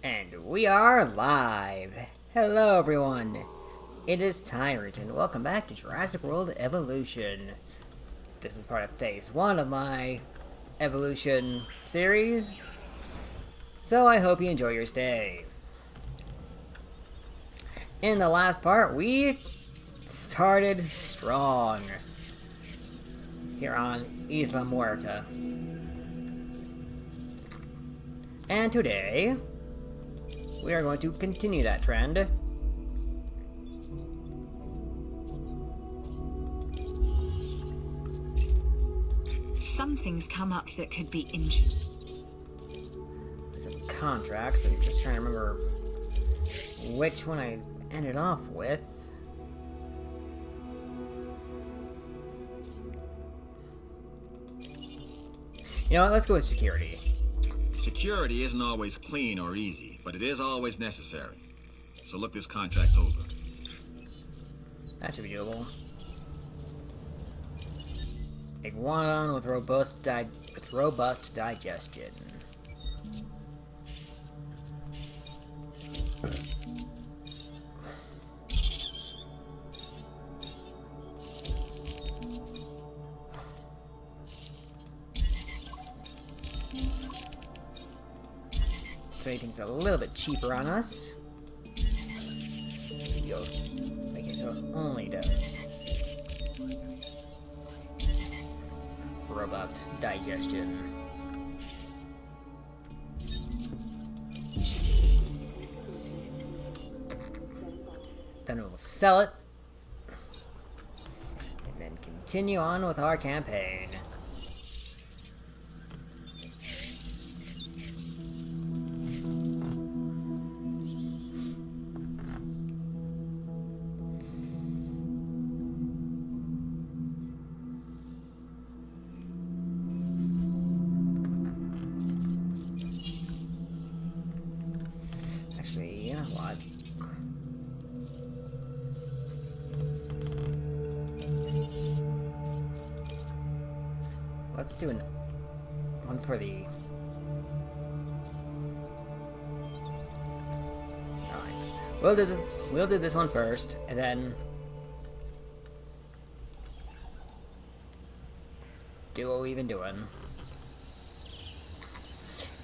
And we are live! Hello everyone! It is Tyrannt, and welcome back to Jurassic World Evolution. This is part of phase 1 of my Evolution series, so I hope you enjoy your stay. In the last part, we started strong here on Isla Muerta. And today, we are going to continue that trend. Something's come up that could be interesting. Some contracts. I'm just trying to remember which one I ended off with. You know what? Let's go with security. Security isn't always clean or easy, but it is always necessary. So look this contract over. That should be doable. Iguanodon with robust digestion. So anything's a little bit cheaper on us. You'll make it so it only does. Robust digestion. Then we'll sell it. And then continue on with our campaign. Actually, you know what? Let's do one for the... Alright. We'll do this one first, and then... do what we've been doing.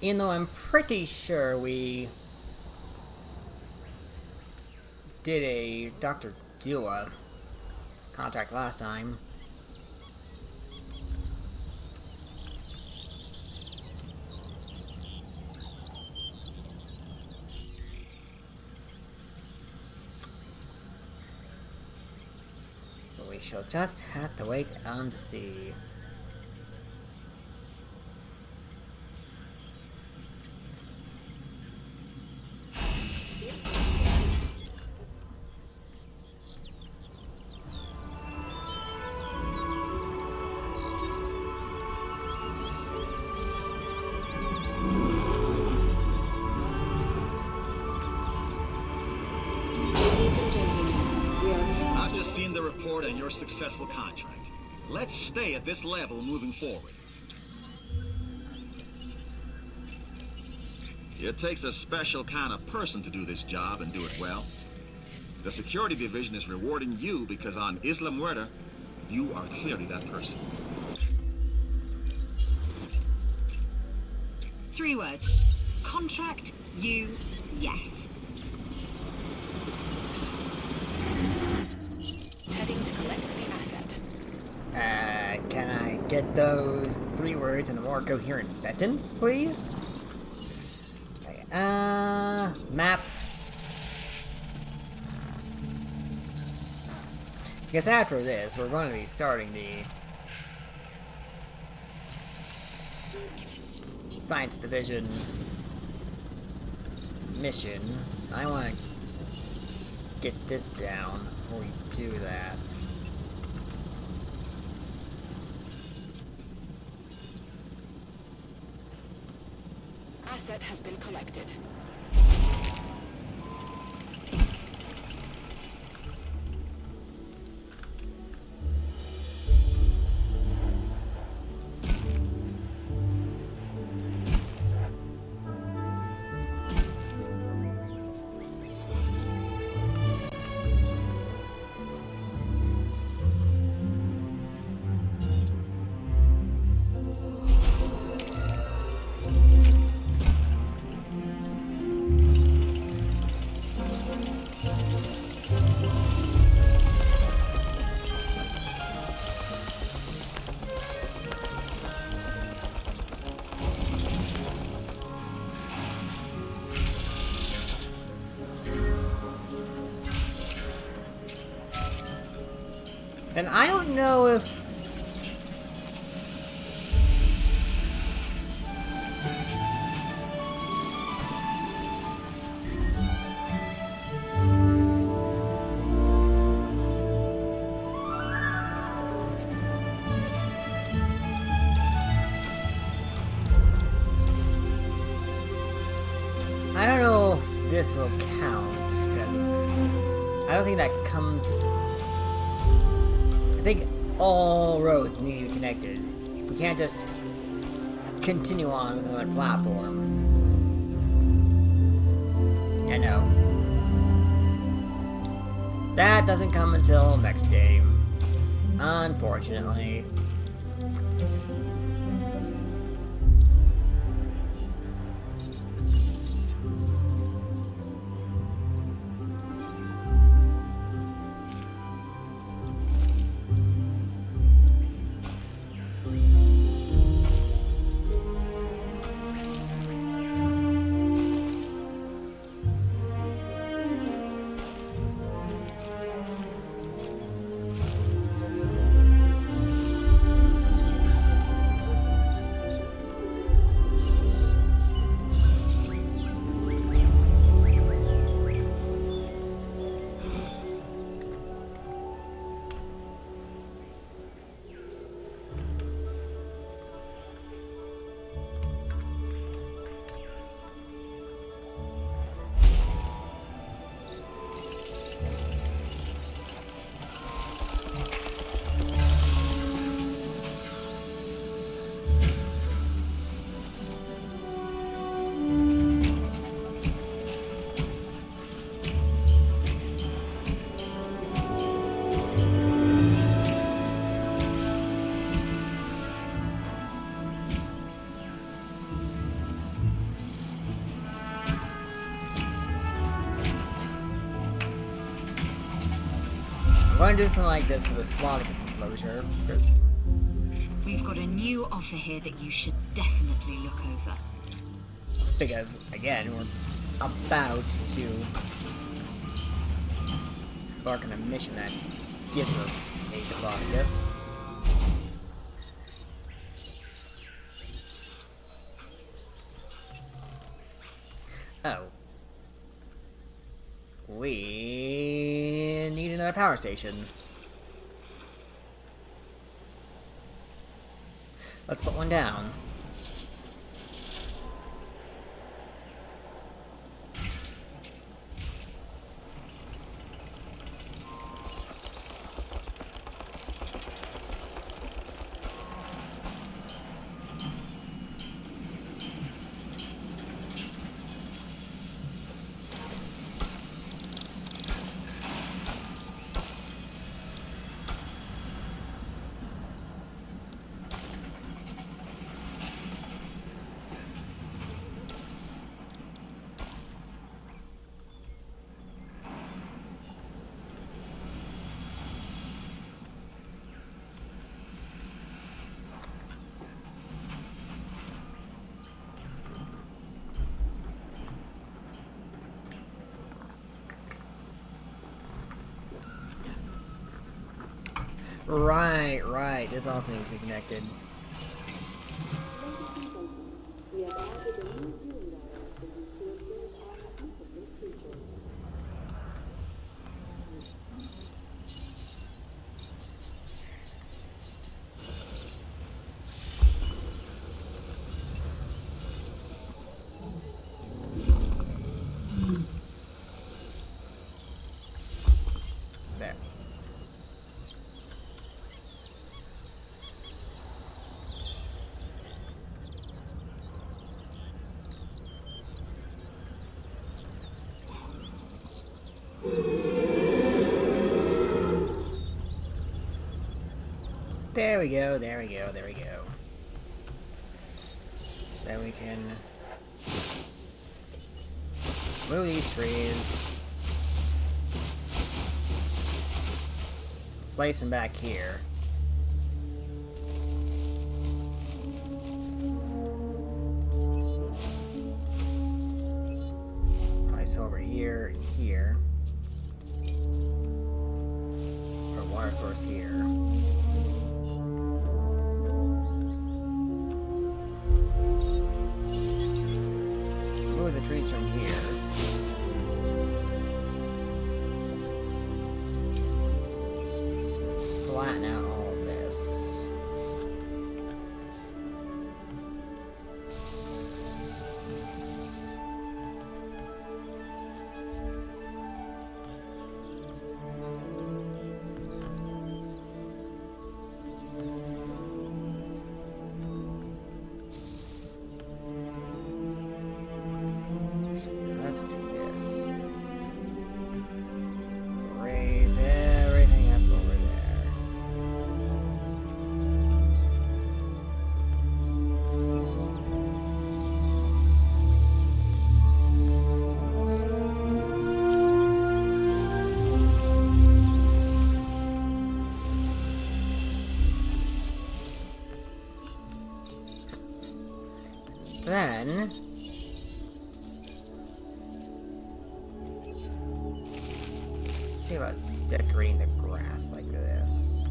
Even though I'm pretty sure we... did a Dr. Dua contract last time. But we shall just have to wait and see. I've just seen the report on your successful contract. Let's stay at this level moving forward. It takes a special kind of person to do this job and do it well. The security division is rewarding you because on Isla Muerta, you are clearly that person. 3 words. Contract, you, yes. Heading to collect the asset. Can I get those 3 words in a more coherent sentence, please? Okay, map. Because after this, we're going to be starting the Science Division mission. I want to get this down before we do that. Asset has been collected. And I don't know if... I don't know if this will count, because it's... I don't think that comes... I think all roads need to be connected. We can't just continue on with another platform. I know. That doesn't come until next game. Unfortunately. I'm going to do something like this with a lot of some closure, because We've got a new offer here that you should definitely look over. again, we're about to embark on a mission that gives us a Devaricus. Oh. We need another power station. Let's put one down. Right. This also needs to be connected. There. There we go. Then we can move these trees. Place them back here. Place over here and here. For water source here. Move the trees from here. Flatten out all of this. Let's do this. Raise everything up over there. Then see about decorating the grass like this.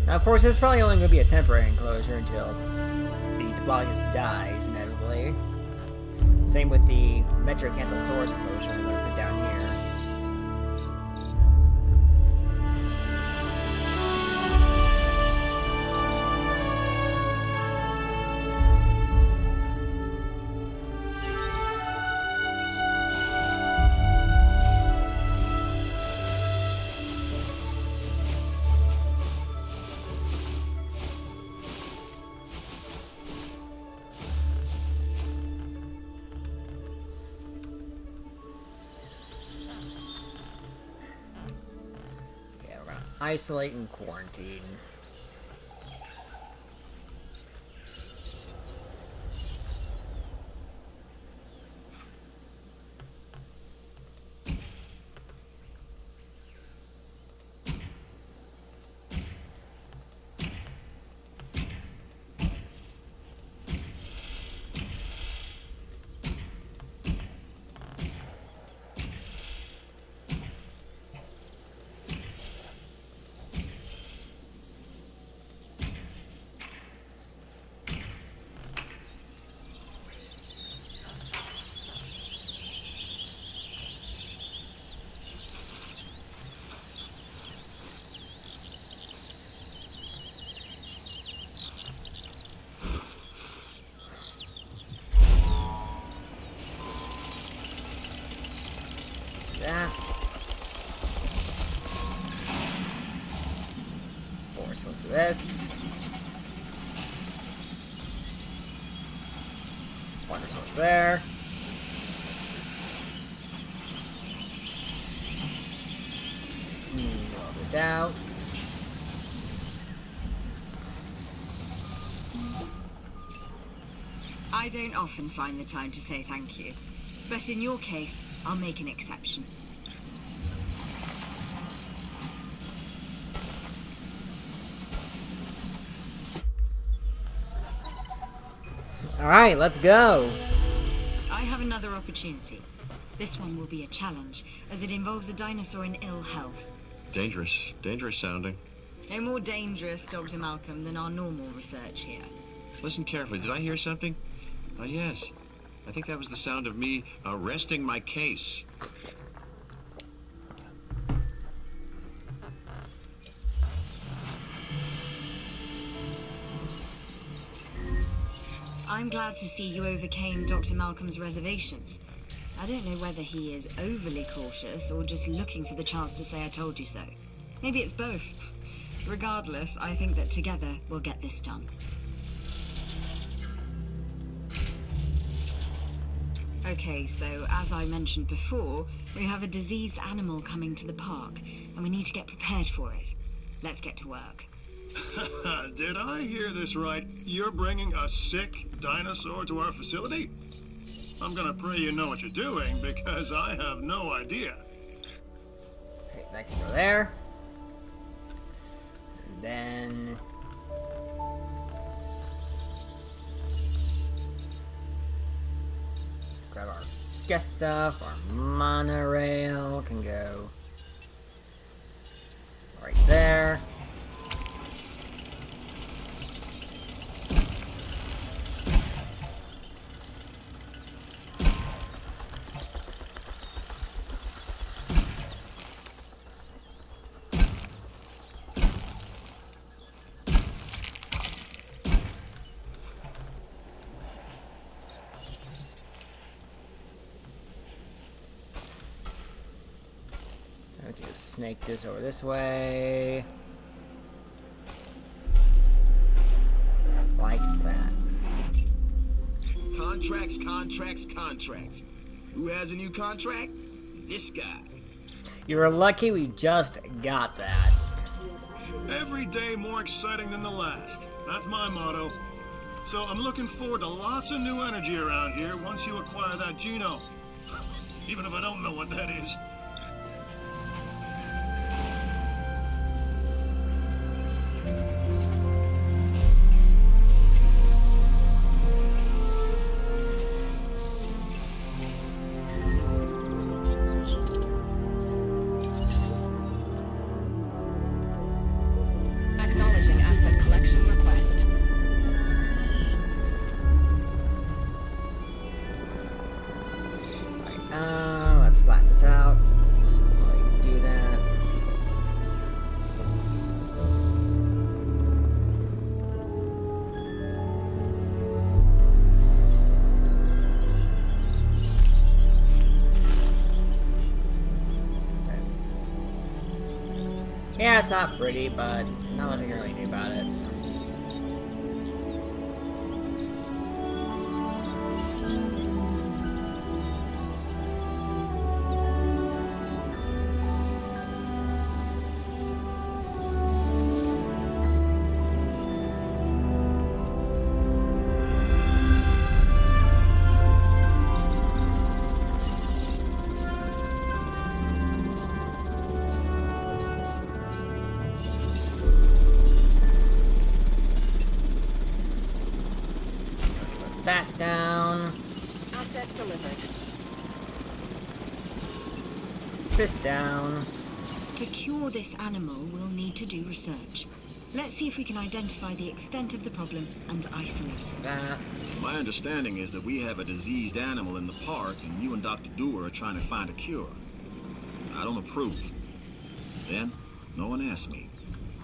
Now, of course, this is probably only going to be a temporary enclosure until the Diplodocus dies, inevitably. Same with the Metrocanthosaurus enclosure I'm going to put down here. Isolate and quarantine. That. Force one to this. Water source there. Smooth all this out. I don't often find the time to say thank you, but in your case, I'll make an exception. Alright, let's go. I have another opportunity. This one will be a challenge, as it involves a dinosaur in ill health. Dangerous sounding. No more dangerous, Dr. Malcolm, than our normal research here. Listen carefully, did I hear something? Oh, yes. I think that was the sound of me resting my case. I'm glad to see you overcame Dr. Malcolm's reservations. I don't know whether he is overly cautious or just looking for the chance to say I told you so. Maybe it's both. Regardless, I think that together we'll get this done. Okay, so as I mentioned before, we have a diseased animal coming to the park, and we need to get prepared for it. Let's get to work. Did I hear this right? You're bringing a sick dinosaur to our facility? I'm gonna pray you know what you're doing, because I have no idea. Okay, that can go there. then grab our guest stuff. Our monorail can go right there. Okay, snake this over this way. Like that. Contracts, contracts, contracts. Who has a new contract? This guy. You were lucky we just got that. Every day more exciting than the last. That's my motto. So I'm looking forward to lots of new energy around here once you acquire that genome. Even if I don't know what that is. Acknowledging asset collection request. Let's flatten this out. While we do that. Yeah, it's not pretty, but not much I can really do about it. That down. Asset delivered. This down. To cure this animal, we'll need to do research. Let's see if we can identify the extent of the problem and isolate it. That. My understanding is that we have a diseased animal in the park, and you and Dr. Dewar are trying to find a cure. I don't approve. Then, no one asked me.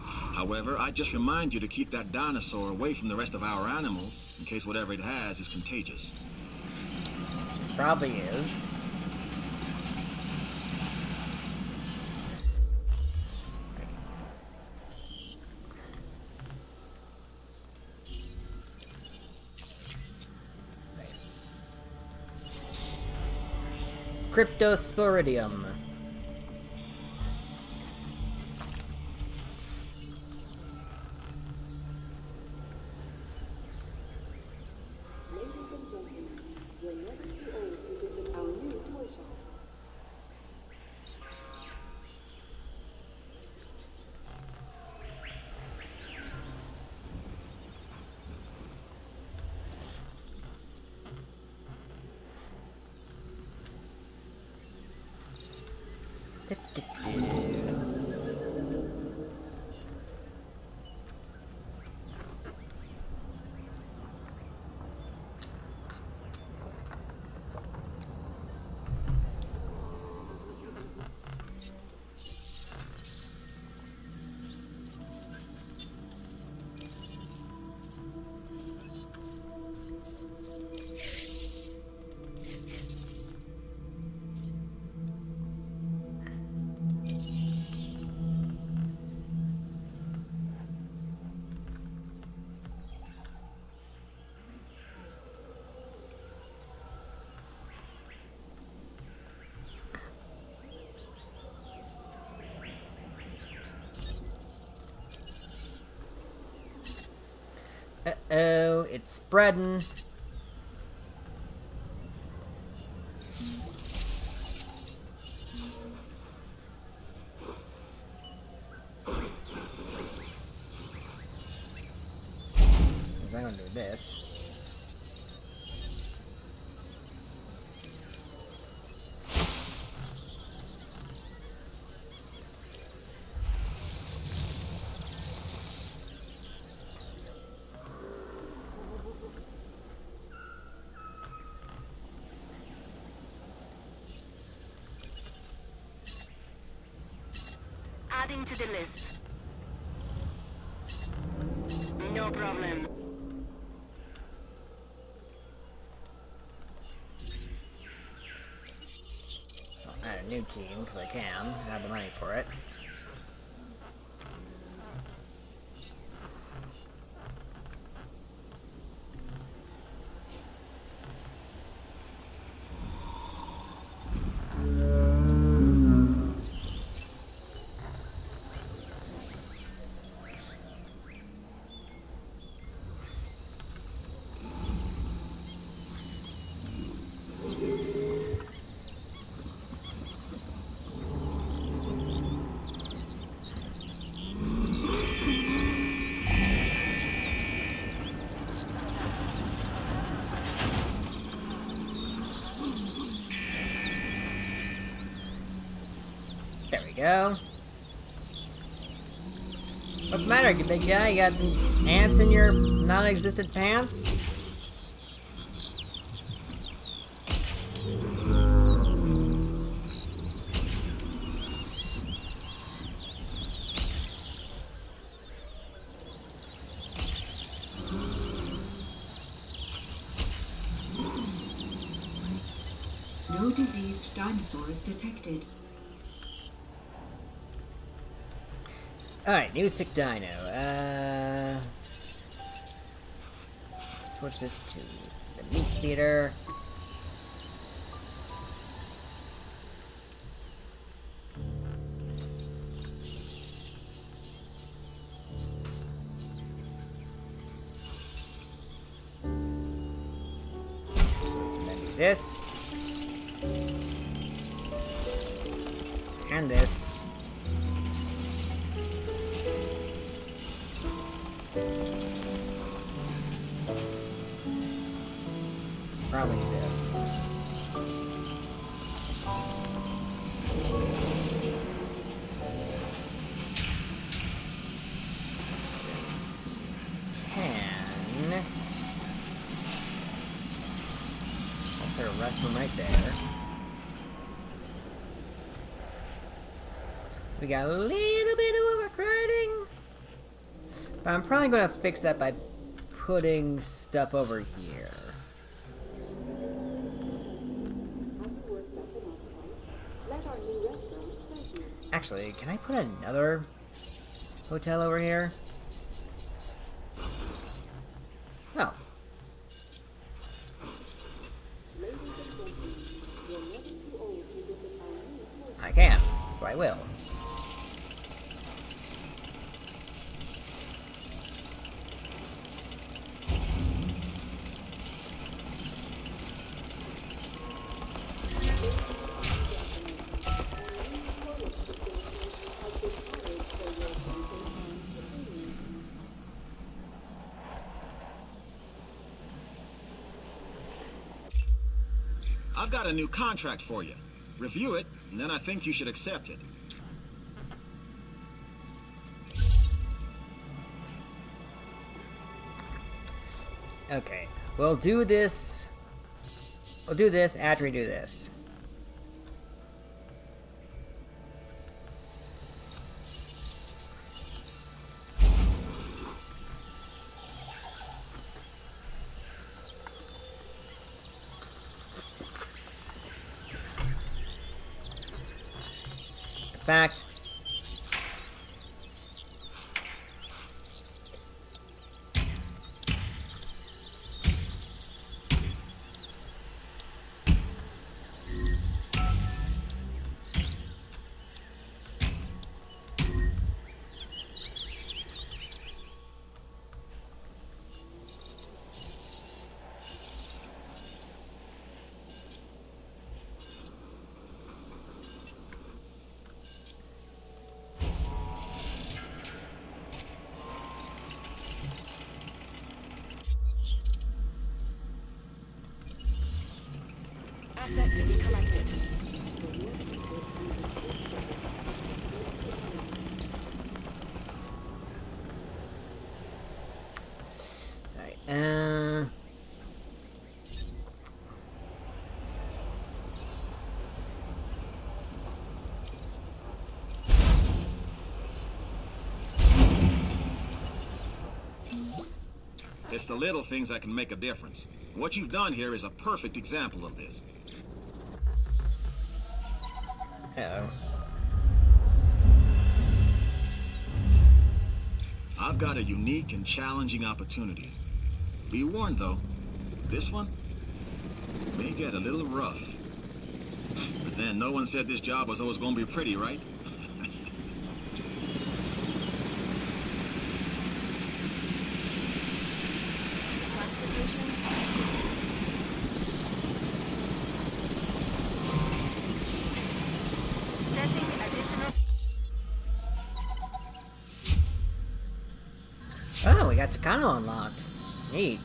However, I just remind you to keep that dinosaur away from the rest of our animals, in case whatever it has is contagious. Probably is. Cryptosporidium. Uh-oh, it's spreading. gonna do this. Adding to the list. No problem. I'll add a new team because I can. I have the money for it. There we go. What's the matter, you big guy? You got some ants in your non-existent pants? No diseased dinosaurs detected. Alright, new sick dino. Switch this to the meat feeder. So we can then do this. And this. Probably this. I'll put a rest one right there. We got a little bit of overcrowding. But I'm probably going to fix that by putting stuff over here. Actually, can I put another hotel over here? Oh. I can, so I will. I've got a new contract for you. Review it, and then I think you should accept it. Okay, we'll do this. We'll do this after we do this. In fact, asset to be collected. Alright, It's the little things that can make a difference. What you've done here is a perfect example of this. uh-oh. I've got a unique and challenging opportunity. Be warned, though, this one may get a little rough. But then no one said this job was always going to be pretty, right? Transportation. Setting additional. Oh, we got Takano unlocked. Neat.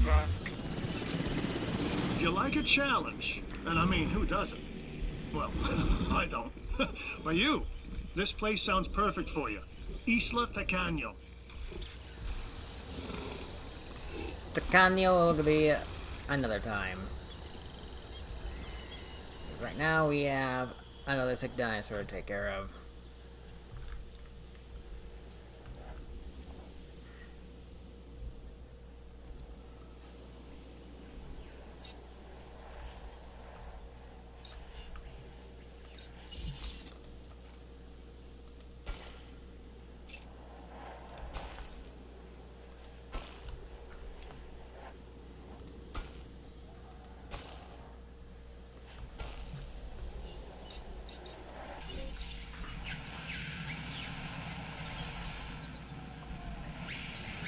Task. If you like a challenge, and I mean, who doesn't? Well, I don't. But you, this place sounds perfect for you. Isla Tacaño. Takano will be another time. Right now we have another sick dinosaur to take care of.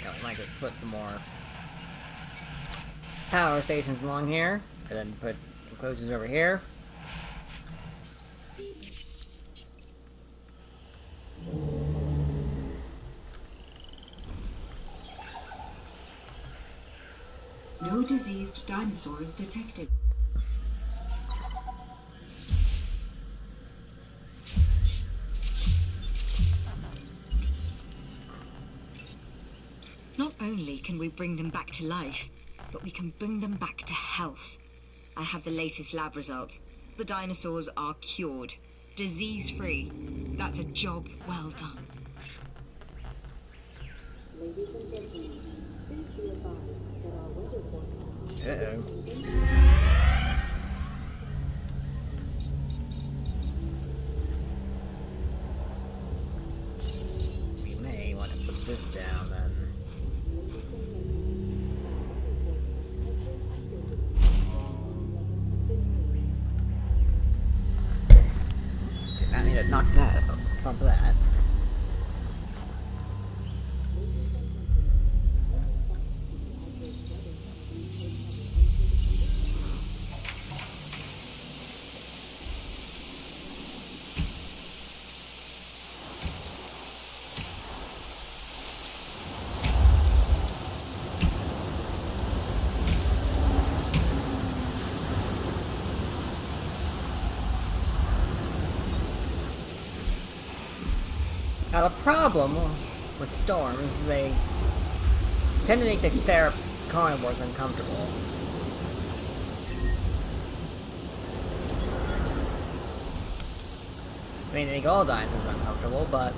Yeah, we might just put some more power stations along here, and then put enclosures over here. No diseased dinosaurs detected. Not only can we bring them back to life, but we can bring them back to health. I have the latest lab results. The dinosaurs are cured. Disease-free. That's a job well done. Uh-oh. We may want to put this down then. Okay, I need to knock that up, bump that. Now the problem with storms is they tend to make their carnivores uncomfortable. I mean, they make all dinosaurs uncomfortable, but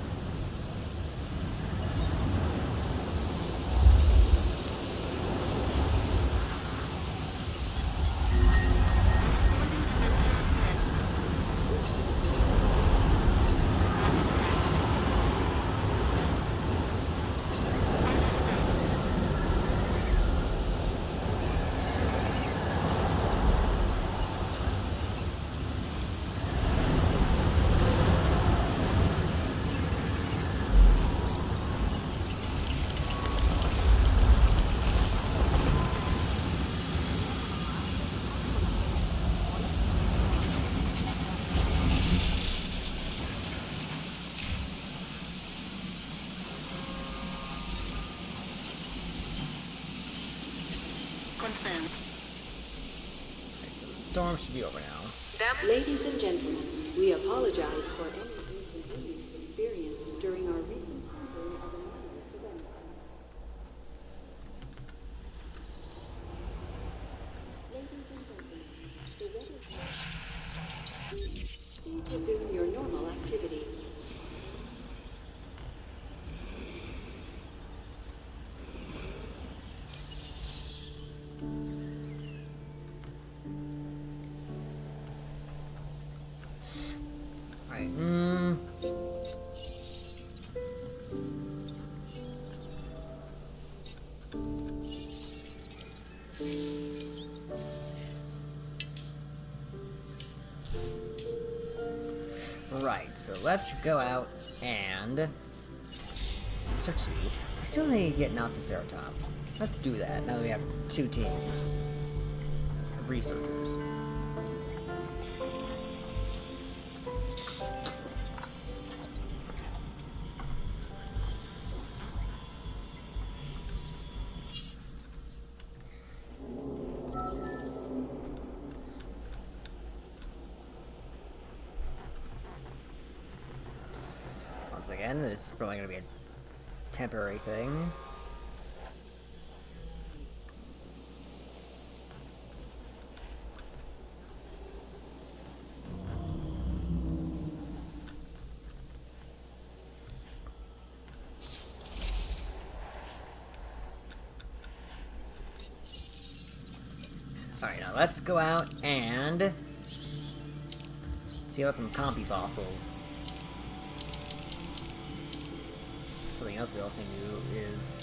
confirmed. Alright, so the storm should be over now. Ladies and gentlemen, we apologize for any inconvenience experienced during our recent sampling of anomalous events. Ladies and gentlemen, the weather... Please resume your normal activity. Alright, Right, so let's go out and search you. We still need to get Natsuceratops. Let's do that now that we have 2 teams of researchers. Once again, this is probably going to be a temporary thing. Alright, now let's go out and see about some compy fossils. Something else we also do is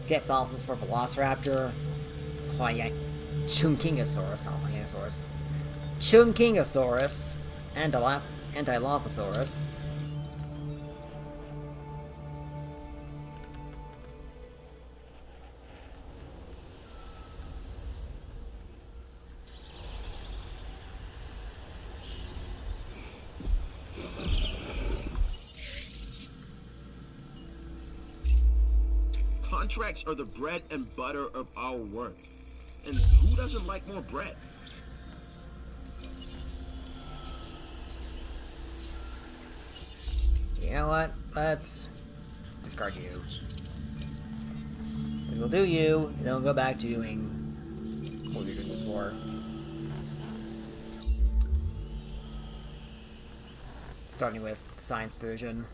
get fossils for Velociraptor, Chunkingosaurus, not Tyrannosaurus, Chunkingosaurus, and Dilophosaurus. Contracts are the bread and butter of our work. And who doesn't like more bread? You know what? Let's discard you. Because we'll do you, and then we'll go back to doing what we were doing before. Starting with Science Division.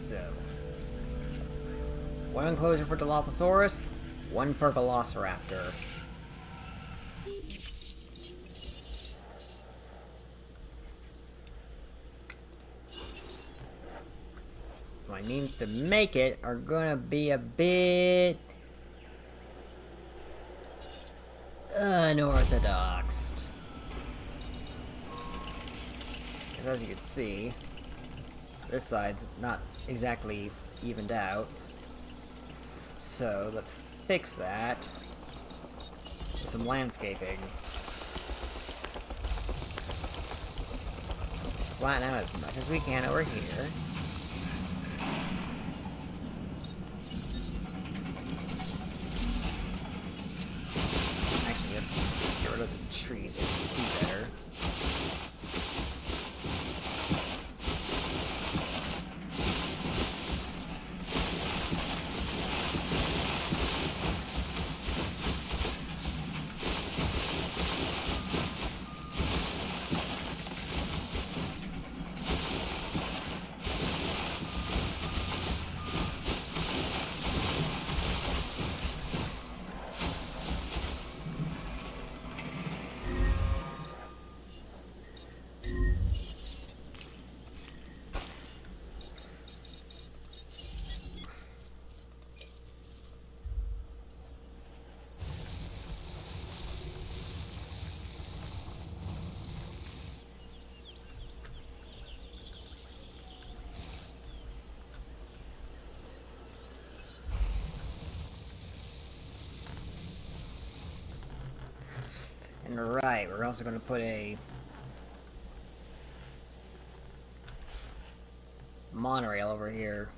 So, 1 enclosure for Dilophosaurus, 1 for Velociraptor. My means to make it are gonna be a bit unorthodox. Because as you can see, this side's not exactly evened out. So let's fix that with some landscaping. Flatten out as much as we can over here. Actually, let's get rid of the trees so we can see better. And right, we're also going to put a monorail over here.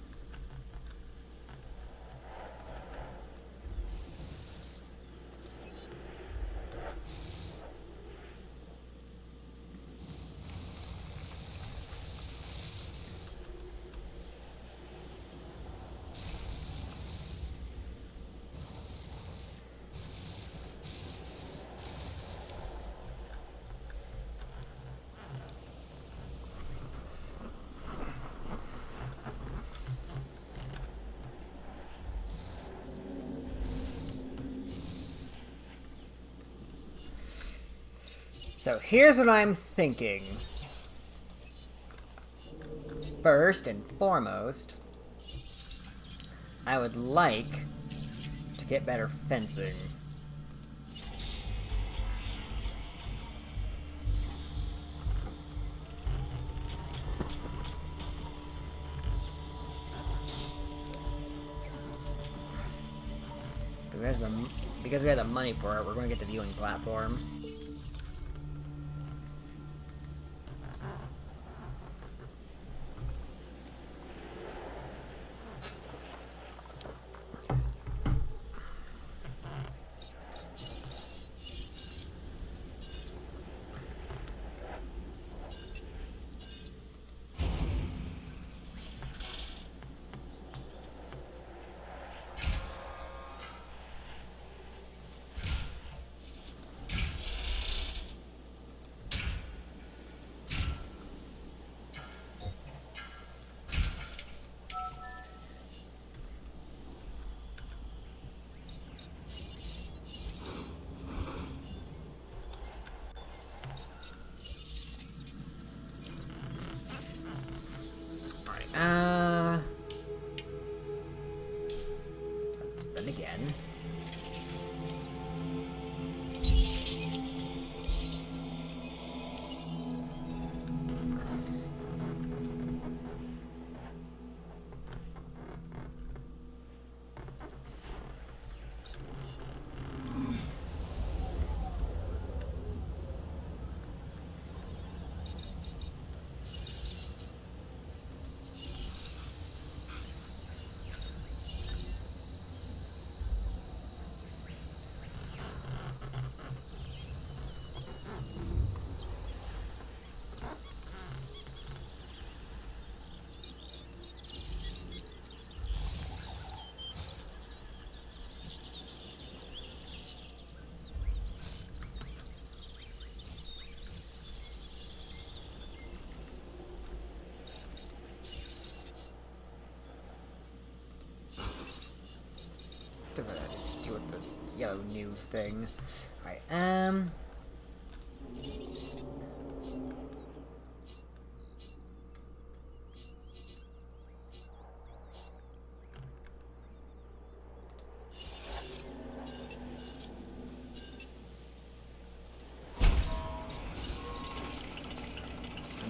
So here's what I'm thinking. First and foremost, I would like to get better fencing. Because we have the money for it, we're going to get the viewing platform. Let's do that again. Deal with the yellow new thing. Alright, I'm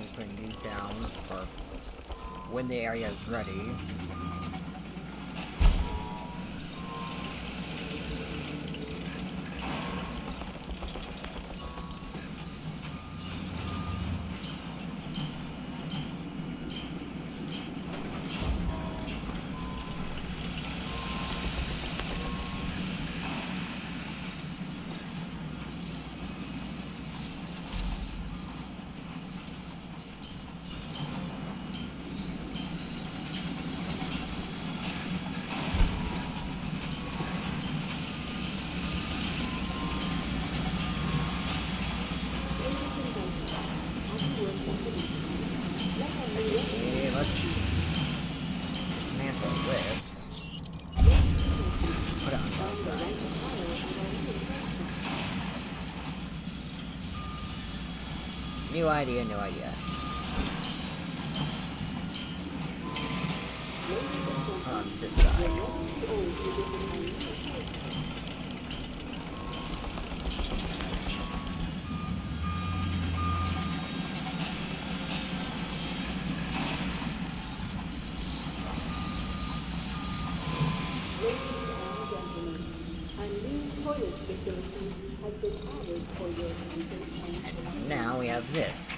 just putting these down for when the area is ready. Okay, let's dismantle this. Put it on the outside. New idea, new idea. On this side. Ladies and gentlemen, I'm Liz toilet facility has been added for your comfort and Now we have this.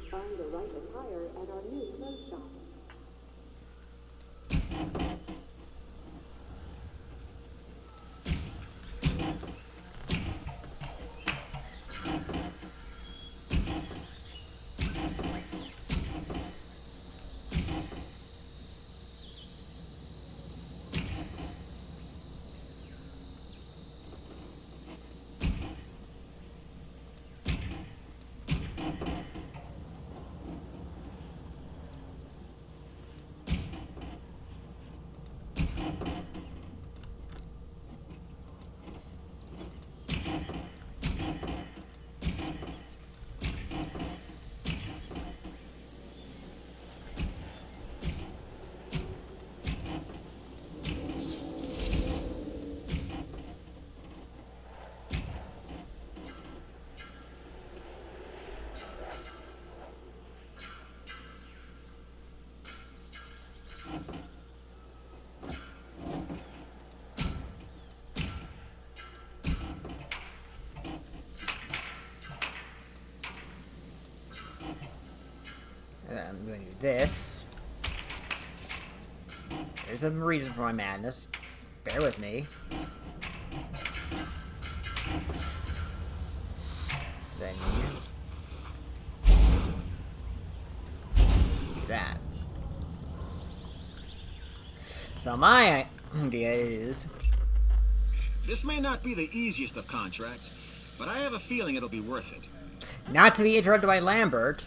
find the right attire at our new clothes shop. I'm going to do this. There's a reason for my madness. Bear with me. Then do that. So my idea is... This may not be the easiest of contracts, but I have a feeling it'll be worth it. not to be interrupted by Lambert.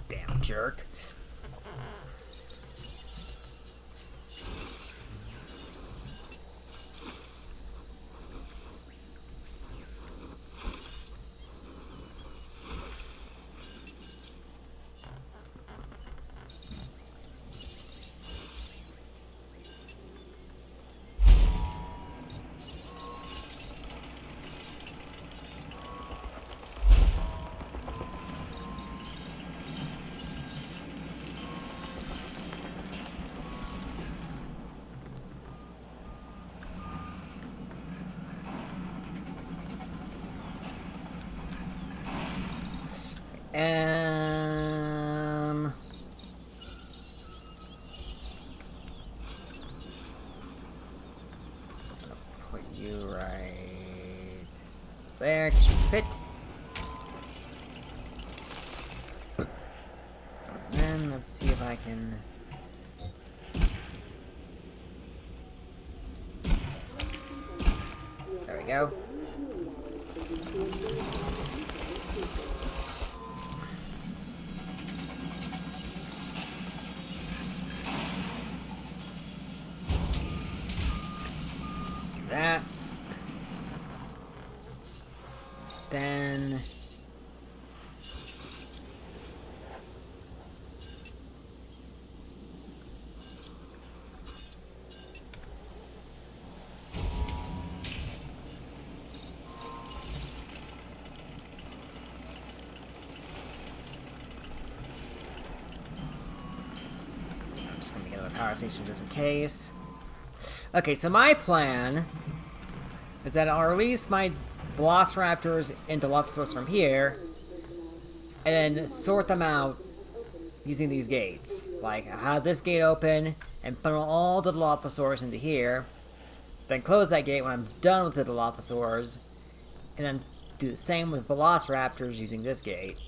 Damn jerk. Put you right there, 'cause you fit. And let's see if I can. There we go. That. Then I'm just gonna get another power station just in case. Okay, so my plan is that I'll release my Velociraptors into Dilophosaurus from here, and then sort them out using these gates. Like, I have this gate open, and funnel all the Dilophosaurs into here, then close that gate when I'm done with the Dilophosaurs, and then do the same with Velociraptors using this gate.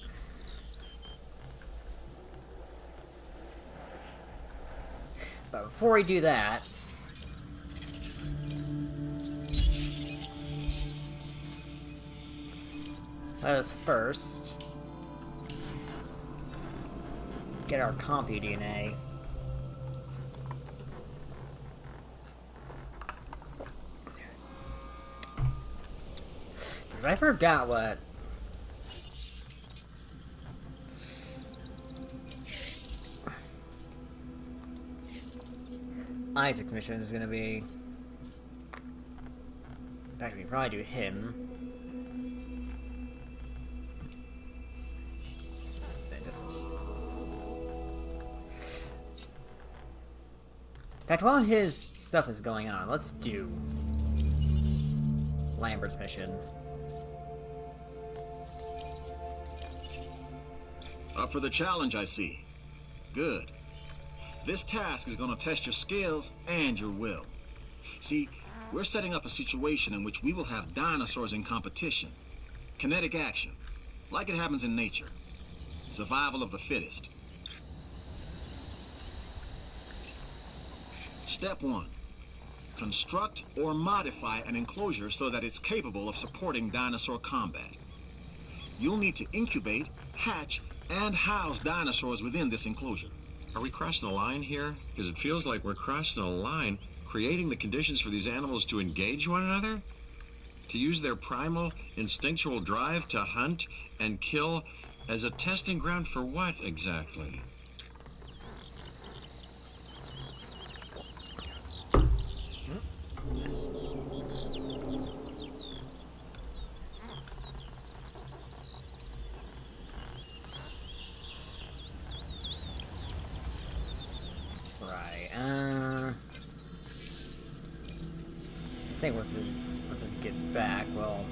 But before we do that, let us first get our CompuDNA. Because I forgot what... Isaac's mission is gonna be. In fact, we can probably do him. And just. In fact, while his stuff is going on, let's do Lambert's mission. Up for the challenge, I see. Good. This task is going to test your skills and your will. See, we're setting up a situation in which we will have dinosaurs in competition. Kinetic action, like it happens in nature. Survival of the fittest. Step 1. Construct or modify an enclosure so that it's capable of supporting dinosaur combat. You'll need to incubate, hatch, and house dinosaurs within this enclosure. Are we crossing a line here? Because it feels like we're crossing a line, creating the conditions for these animals to engage one another? To use their primal, instinctual drive to hunt and kill as a testing ground for what, exactly? I think once this gets back, we'll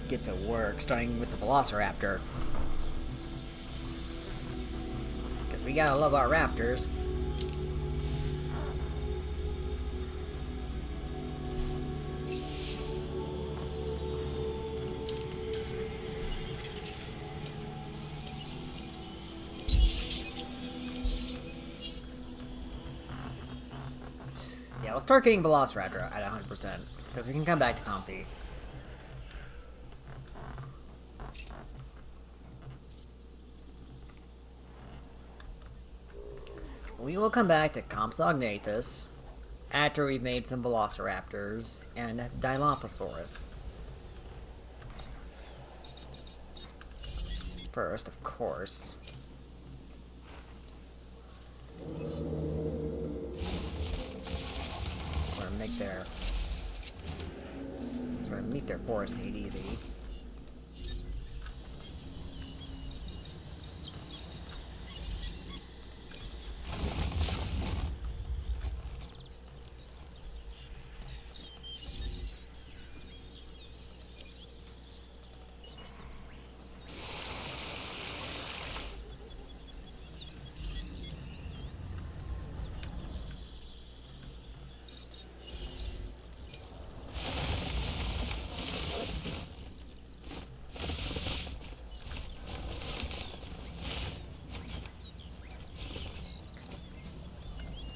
get to work, starting with the Velociraptor. Because we gotta love our raptors. Let's start getting Velociraptor at 100%, because we can come back to Compy. We will come back to Compsognathus after we've made some Velociraptors and Dilophosaurus. First, of course. Meet their forest need easy.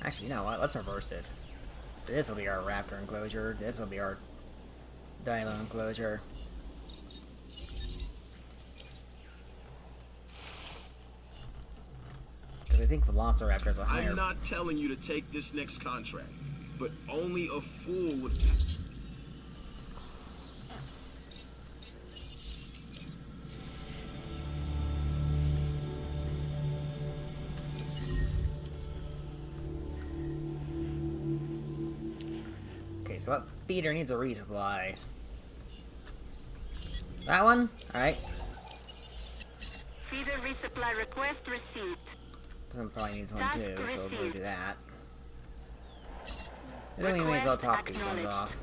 Actually, you know what? Let's reverse it. This will be our raptor enclosure. This will be our dino enclosure. Because I think Velociraptors are higher. I'm not telling you to take this next contract, but only a fool would. So what feeder needs a resupply? That one? Alright. Feeder resupply request received. This one probably needs one Task too, so we'll received. do that. And then we may as well top these ones off.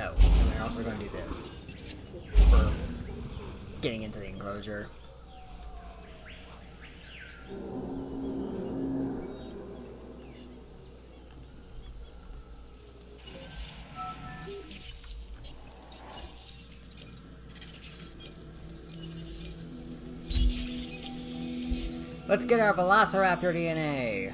Oh, and we're also going to do this for getting into the enclosure. Let's get our Velociraptor DNA.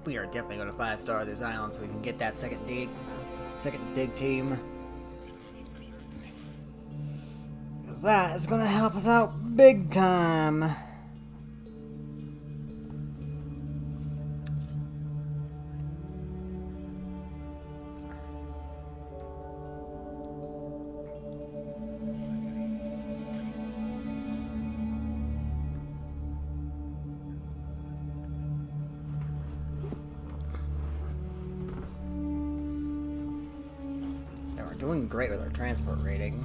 We are definitely going to 5-star this island so we can get that second dig team. Because that is going to help us out big time. We're doing great with our transport rating.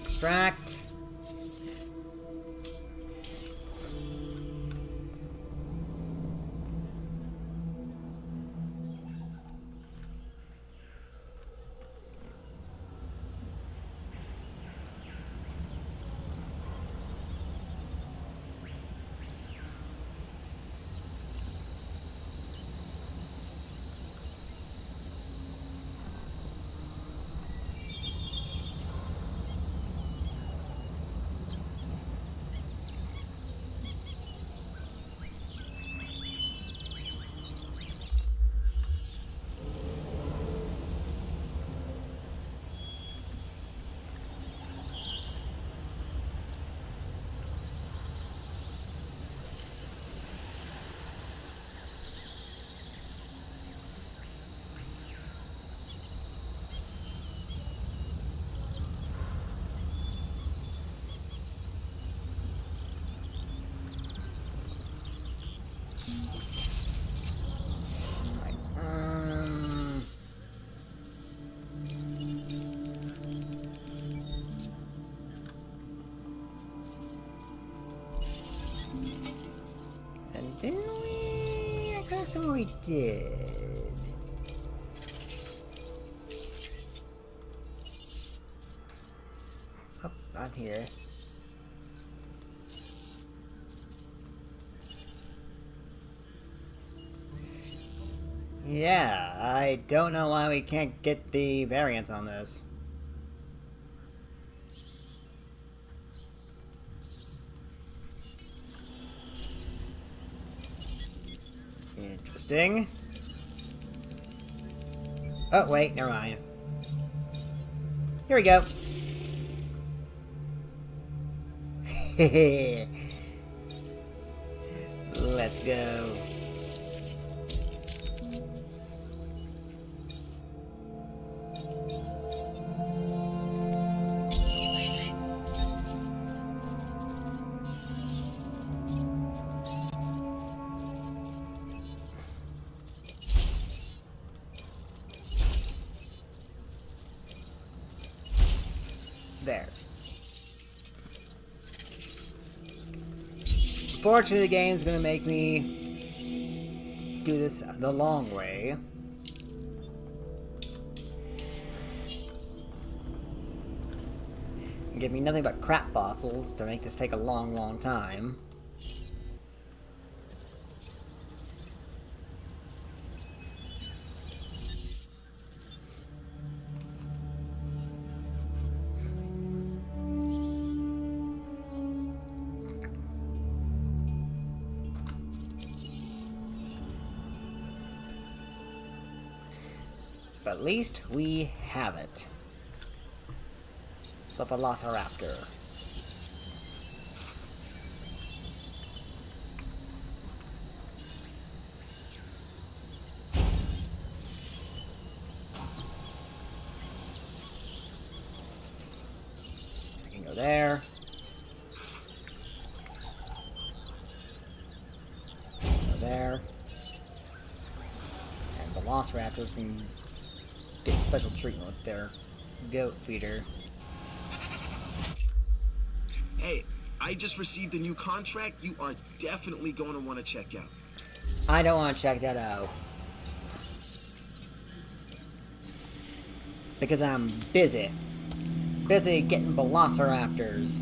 Extract. Didn't we? I could have we did. Oh, I'm here. Yeah, I don't know why we can't get the variants on this. Interesting. Oh, wait, never mind. Here we go. Let's go. There. Unfortunately, the game's gonna make me do this the long way. And give me nothing but crap fossils to make this take a long, long time. But at least we have it. The Velociraptor. I can go there. Go there. And Velociraptors can get special treatment with their goat feeder. Hey, I just received a new contract you are definitely going to want to check out. I don't want to check that out. Because I'm busy. Busy getting velociraptors.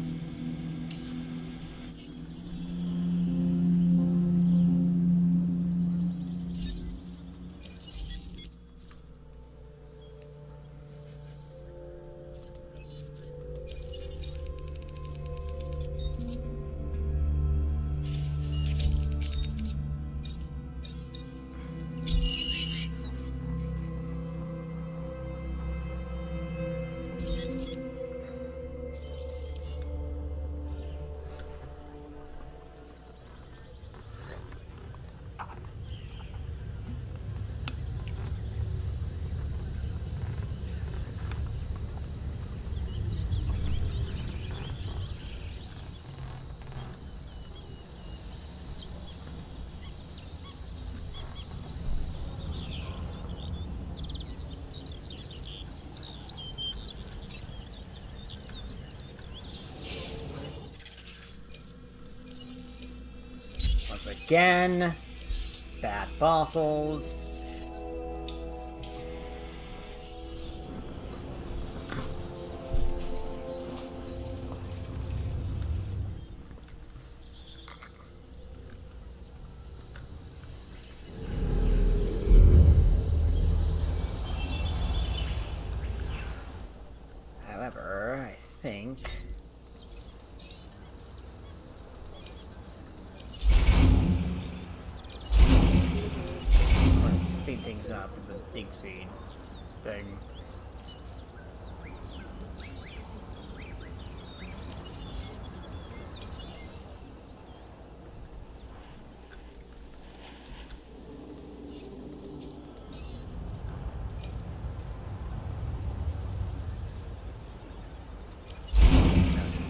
Once again, bad fossils. However, I think I'm gonna speed things up with the dig speed thing.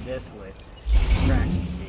This with extraction speed.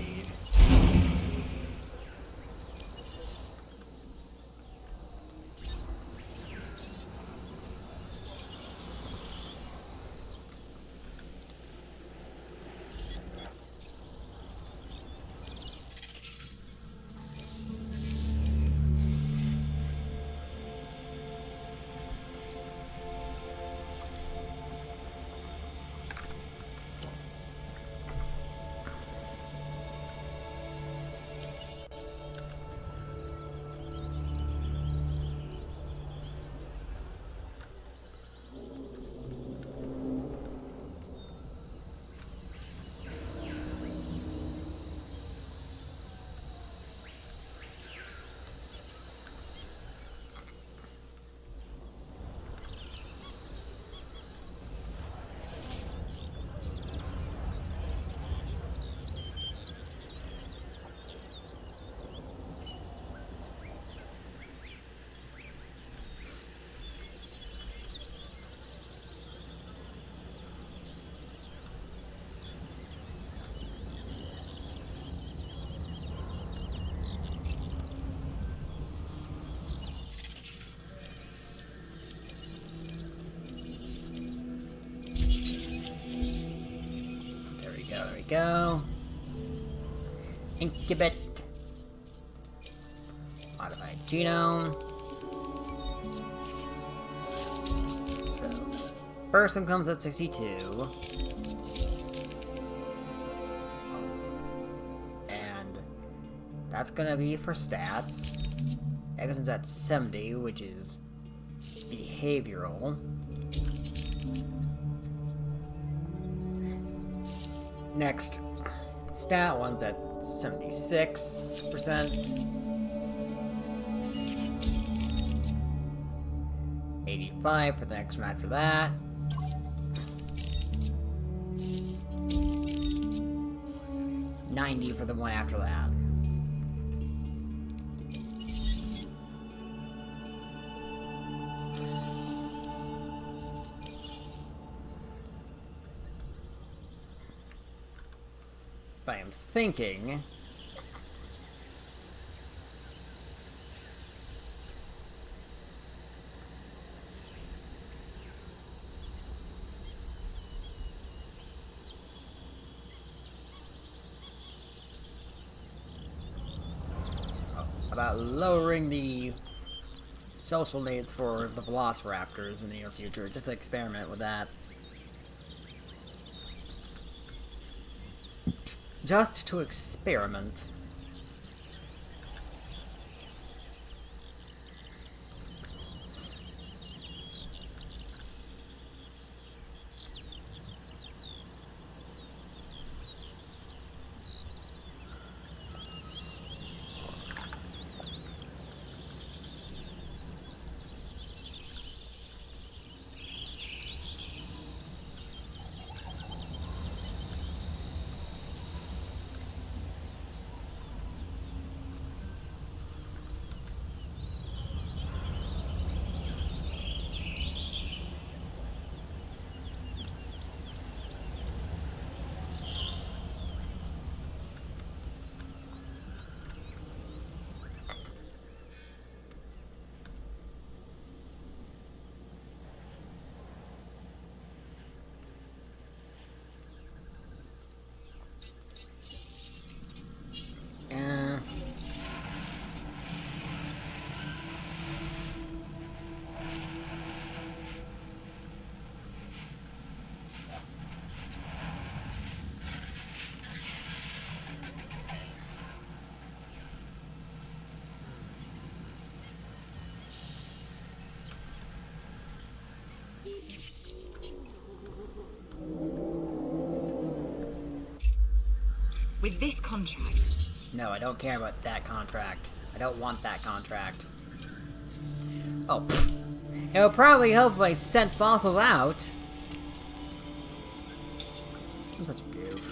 There we go. Incubate. Modified genome. So, first one comes at 62. And that's gonna be for stats. Eggson's at 70, which is behavioral. Next, stat one's at 76%. 85 for the next one after that. $90 for the one after that. But I am thinking about lowering the social needs for the velociraptors in the near future, just to experiment with that. Just to experiment. With this contract... No, I don't care about that contract. I don't want that contract. Oh, pfft. It'll probably help if I sent fossils out. I'm such a goof.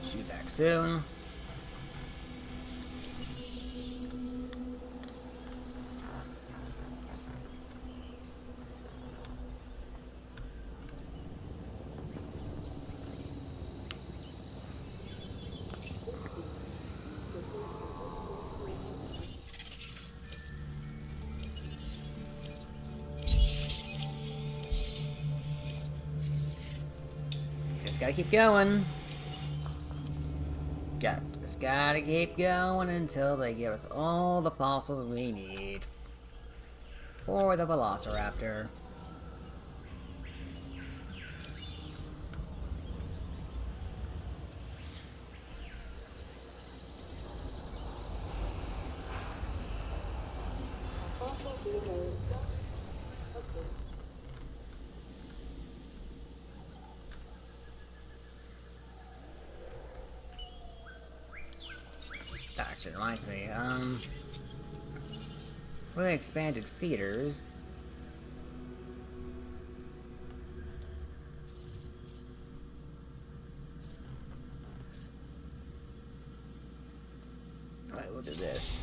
See you back soon. Just gotta keep going. Just gotta keep going until they give us all the fossils we need for the Velociraptor. That actually reminds me, with the expanded feeders, Alright, we'll do this.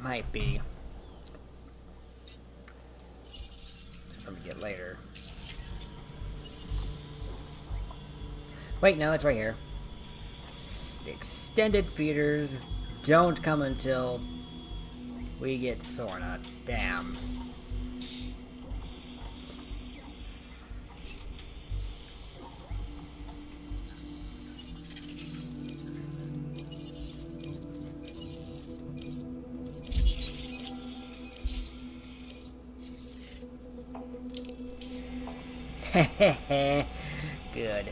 Might be something we get later. Wait, no, it's right here. The extended feeders don't come until we get Sorna. Damn. Good.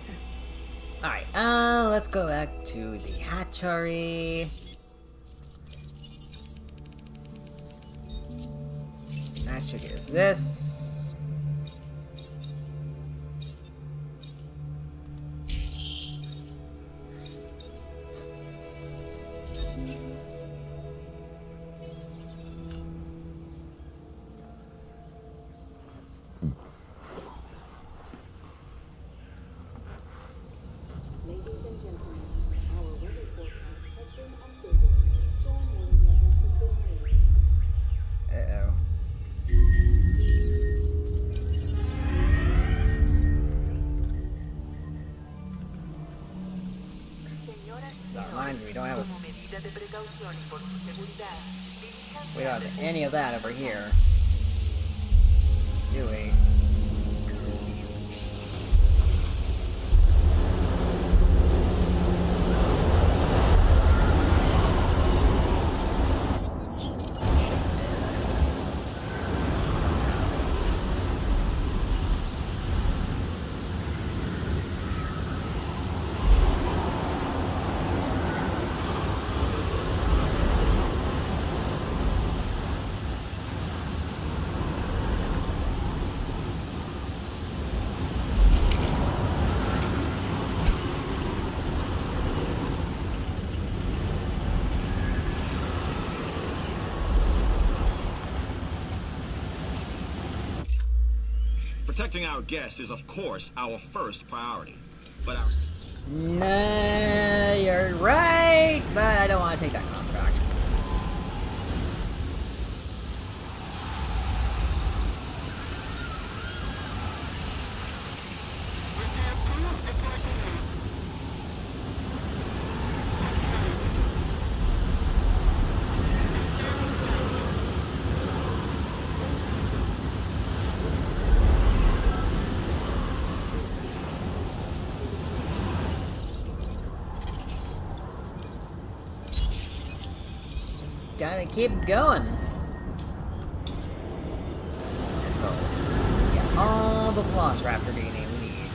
Alright, let's go back to the hatchery. That should get us this. Ladies and gentlemen, our weather forecast has been updated. Storm warning levels have been raised. Uh-oh. That reminds me, we don't have any of that over here, do we? Protecting our guests is, of course, our first priority. But our... Nah, you're right, but I don't want to take that contract. Gotta keep going. Until we get all the Velociraptor DNA we need.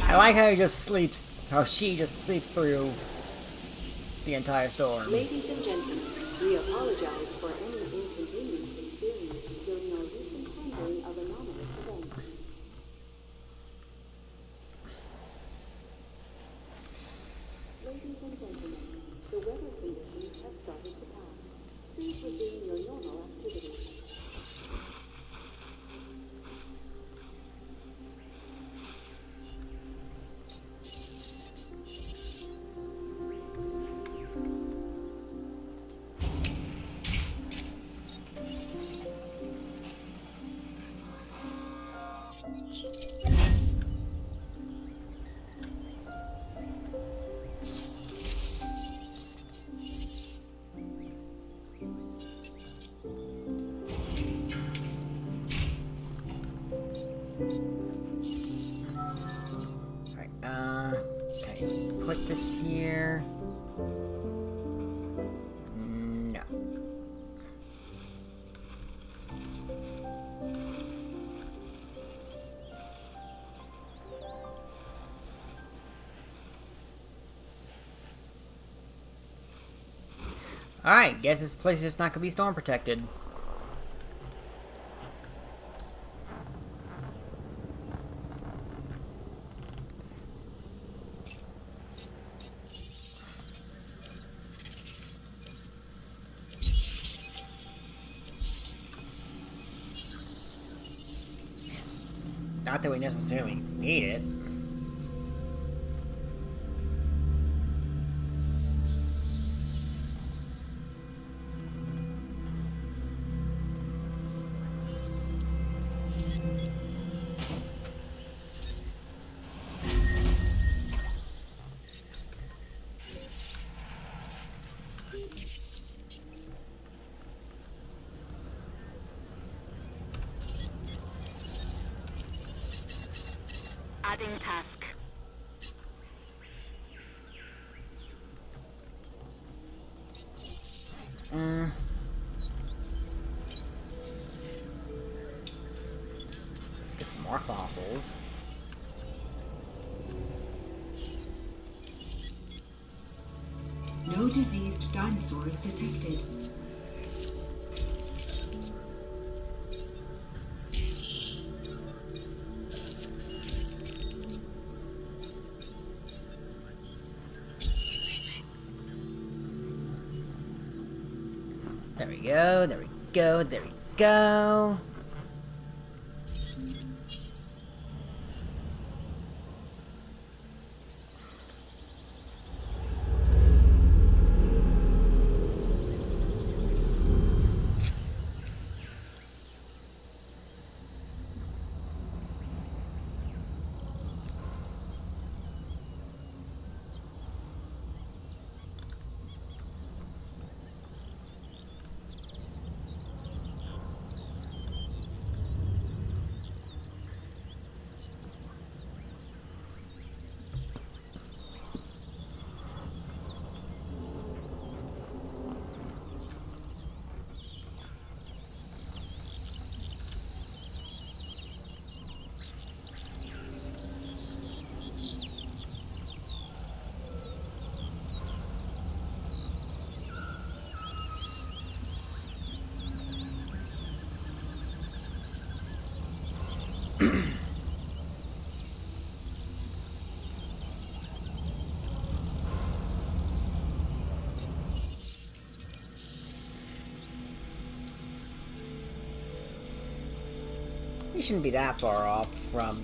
I like how he just sleeps. How she just sleeps through the entire storm. Ladies and gentlemen, we apologize for any inconvenience experienced during our recent handling of anomalous events. Ladies and gentlemen, the weather conditions have started to pass. Please resume your normal activities. Alright, guess this place is just not gonna be storm protected. Not that we necessarily need it. Adding task. Let's get some more fossils. No diseased dinosaurs detected. There we go, there we go, there we go. We shouldn't be that far off from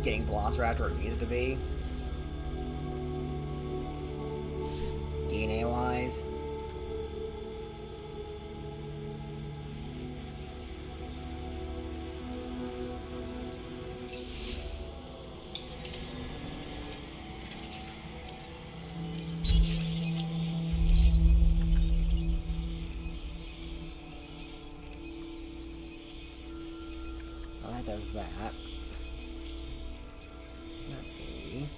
getting Velociraptor where it needs to be. DNA-wise. Well, that does that. Not me.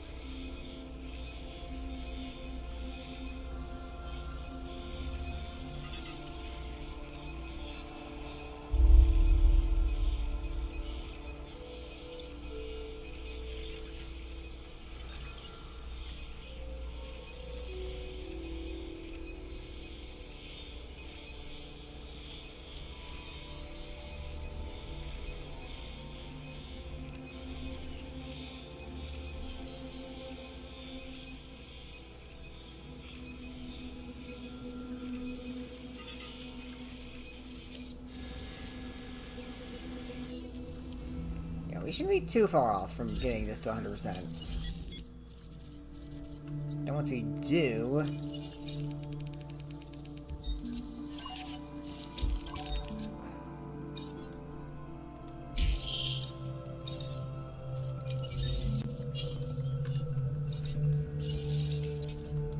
We shouldn't be too far off from getting this to 100%. And once we do...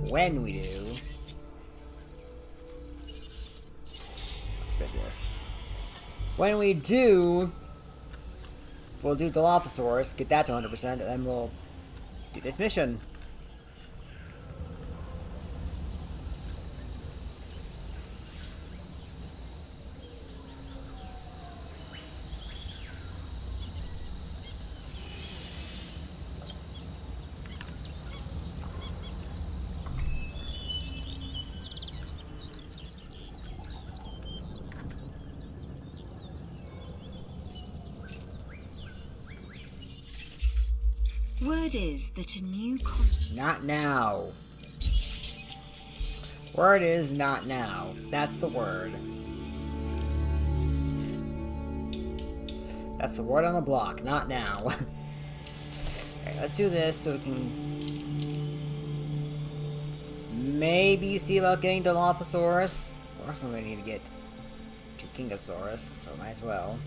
When we do... Let's get this. When we do... We'll do the Dilophosaurus, get that to 100%, and then we'll do this mission. word is that a new Not now. Word is not now. That's the word. That's the word on the block. Not now. Okay, let's do this so we can maybe see about getting to Dilophosaurus. We're also going to need to get to Kingosaurus, so might as well.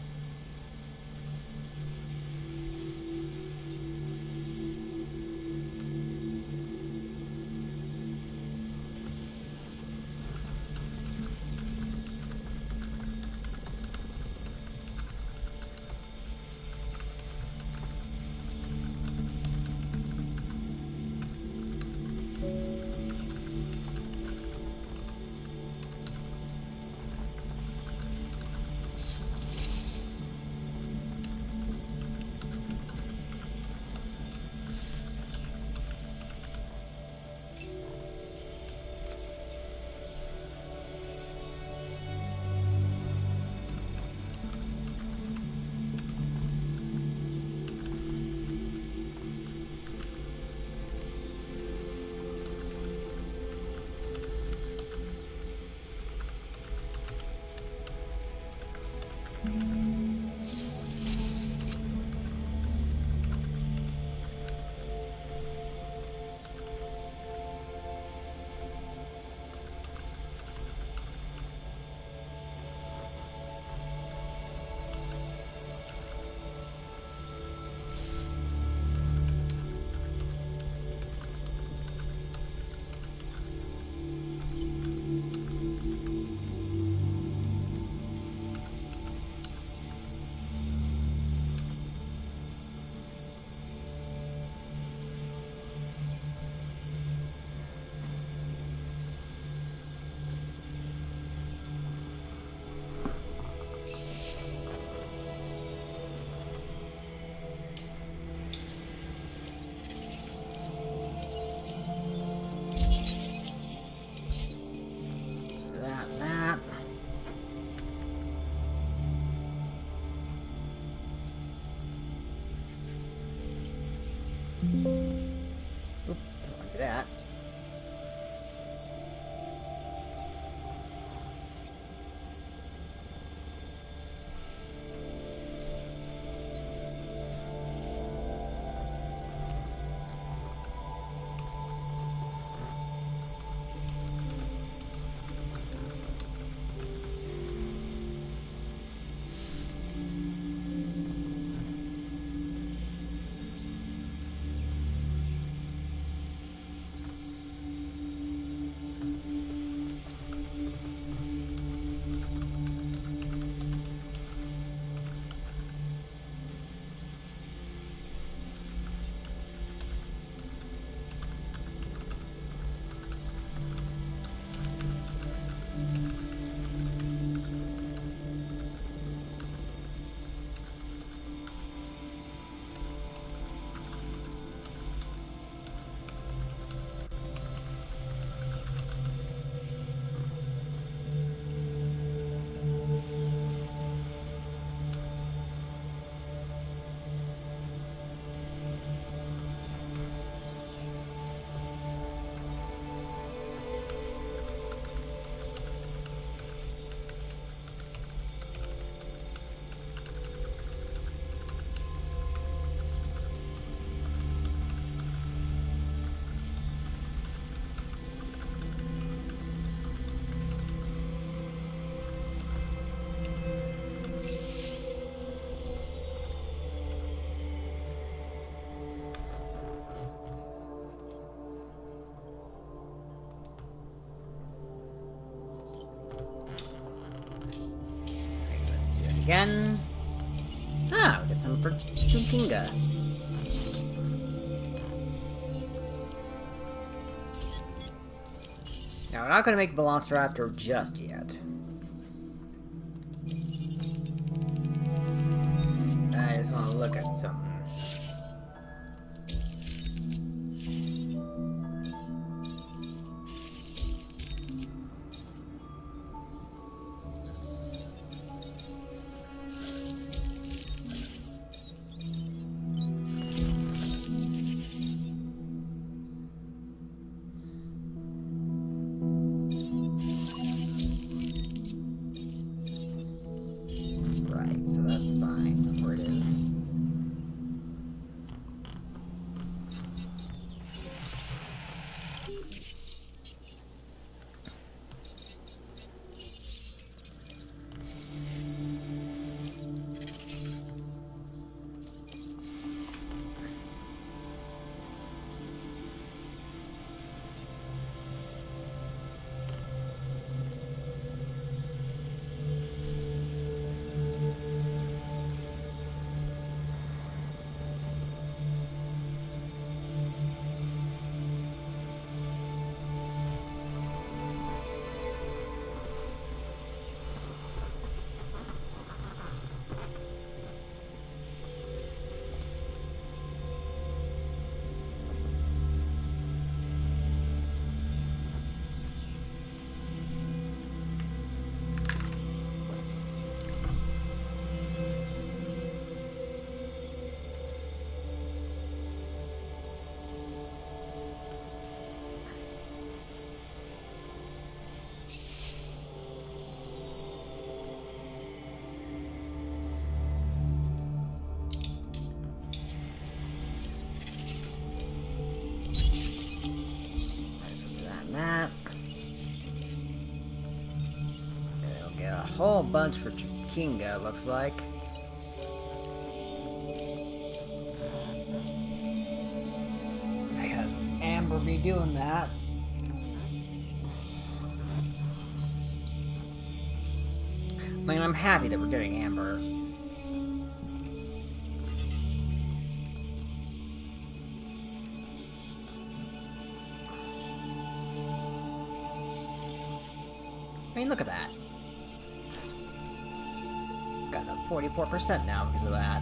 Oop, don't want to do that. Again. Ah, we got some for Chunkinga. Now, we're not going to make Velociraptor just yet. I just want to look at something. whole bunch for Chikinga, looks like. Because Amber be doing that. I mean, I'm happy that we're getting Amber. I mean, look at that. Got a 44% now because of that.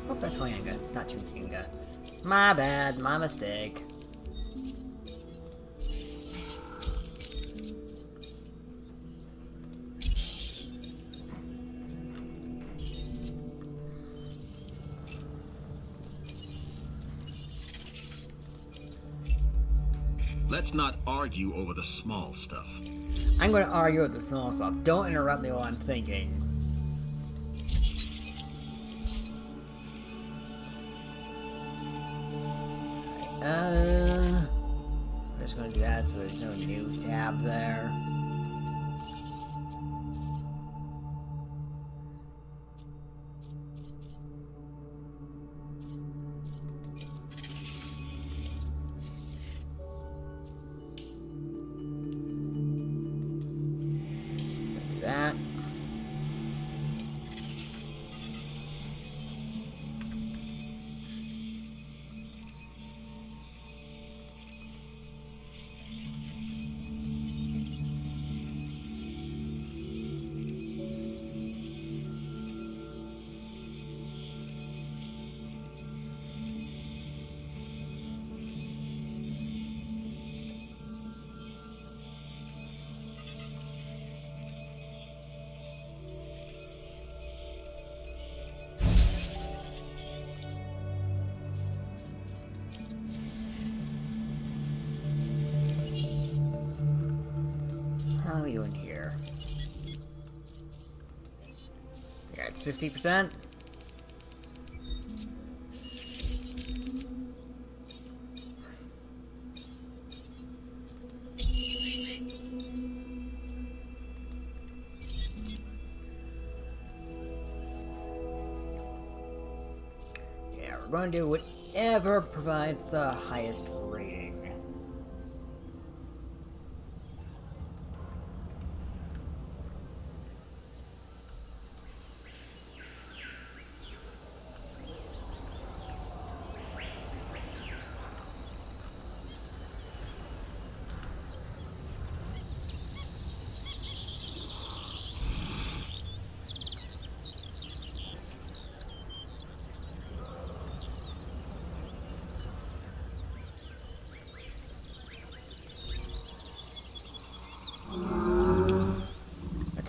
Oh, that's Hoyanga, not Chikinga. My bad, my mistake. Let's not argue over the small stuff. I'm going to argue with the small stuff. Don't interrupt me while I'm thinking. I'm just going to do that so there's no new tab there. Do that. How are we doing here? We got 60%. Yeah, we're going to do whatever provides the highest rating.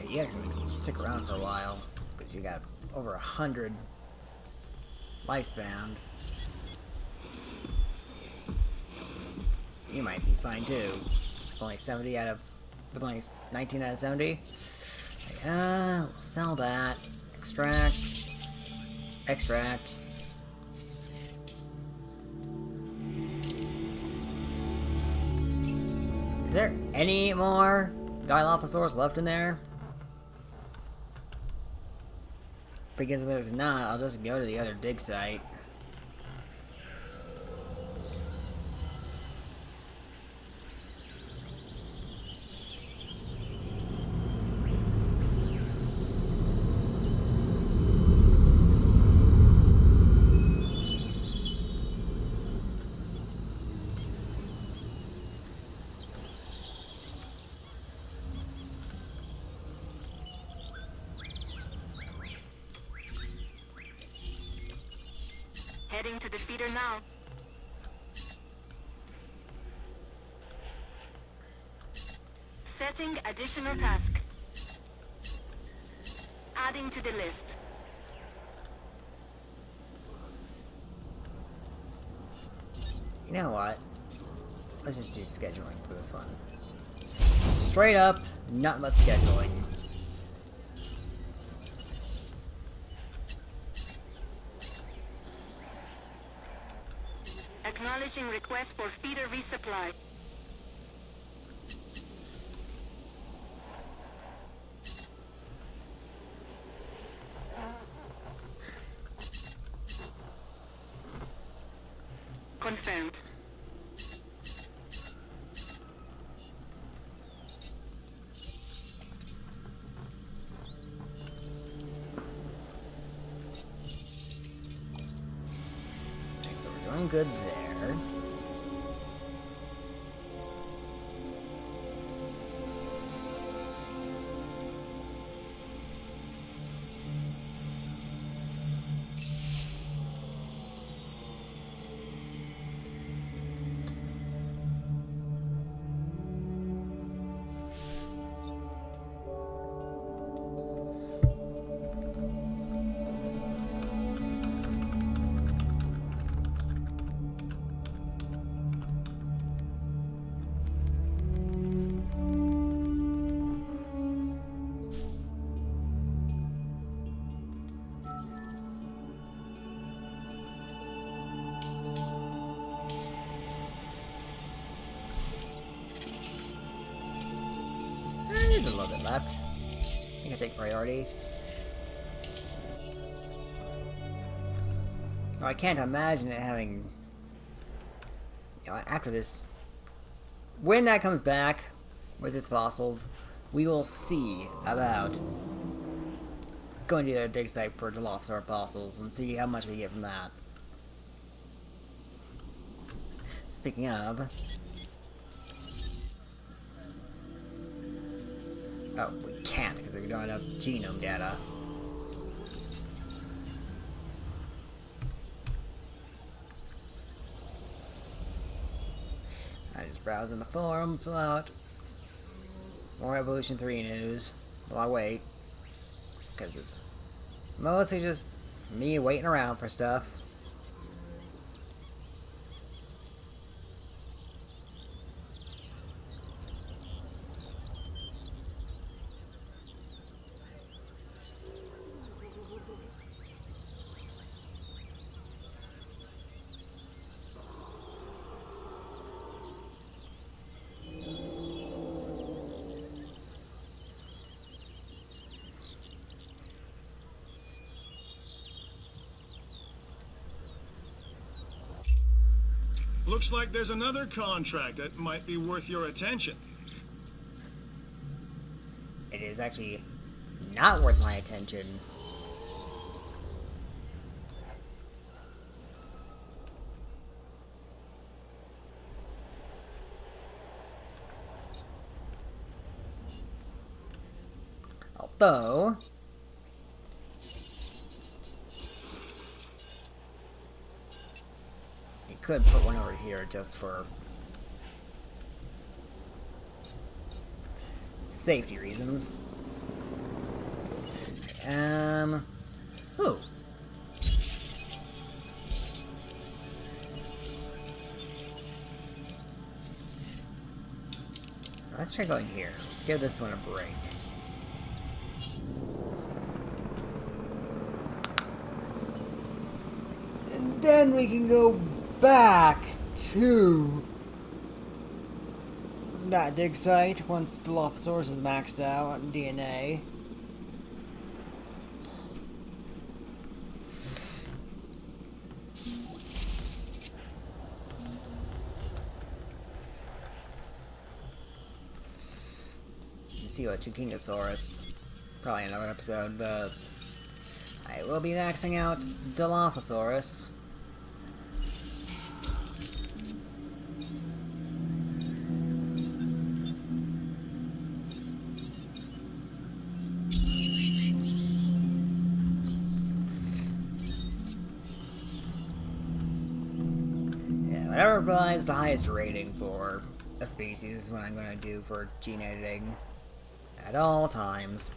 You guys can stick around for a while, because you got over 100 lifespan. You might be fine too. Only 70 out of, with only 19 out of 70. We'll sell that. Extract. Extract. Is there any more Dilophosaurus left in there? Because if there's not, I'll just go to the other dig site. Heading to the feeder now. Setting additional task. Adding to the list. You know what? Let's just do scheduling for this one. Straight up, nothing but scheduling. Acknowledging request for feeder resupply. Confirmed. Okay, so we're doing good there. There's a little bit left. I think I take priority. Oh, I can't imagine it having... You know, after this... When that comes back with its fossils, we will see about going to the dig site for Dilophosaur fossils and see how much we get from that. Speaking of... Oh, we can't because we don't have genome data. I'm just browsing the forums about more Evolution 3 news while I wait. Because it's mostly just me waiting around for stuff. Looks like there's another contract that might be worth your attention. It is actually not worth my attention. Although... could put one over here just for safety reasons. Ooh. Let's try going here. Give this one a break. And then we can go back to that dig site once the Dilophosaurus is maxed out on DNA. Let's see what Chukingosaurus. Probably another episode, but I will be maxing out Dilophosaurus. Whatever provides the highest rating for a species is what I'm going to do for gene editing at all times.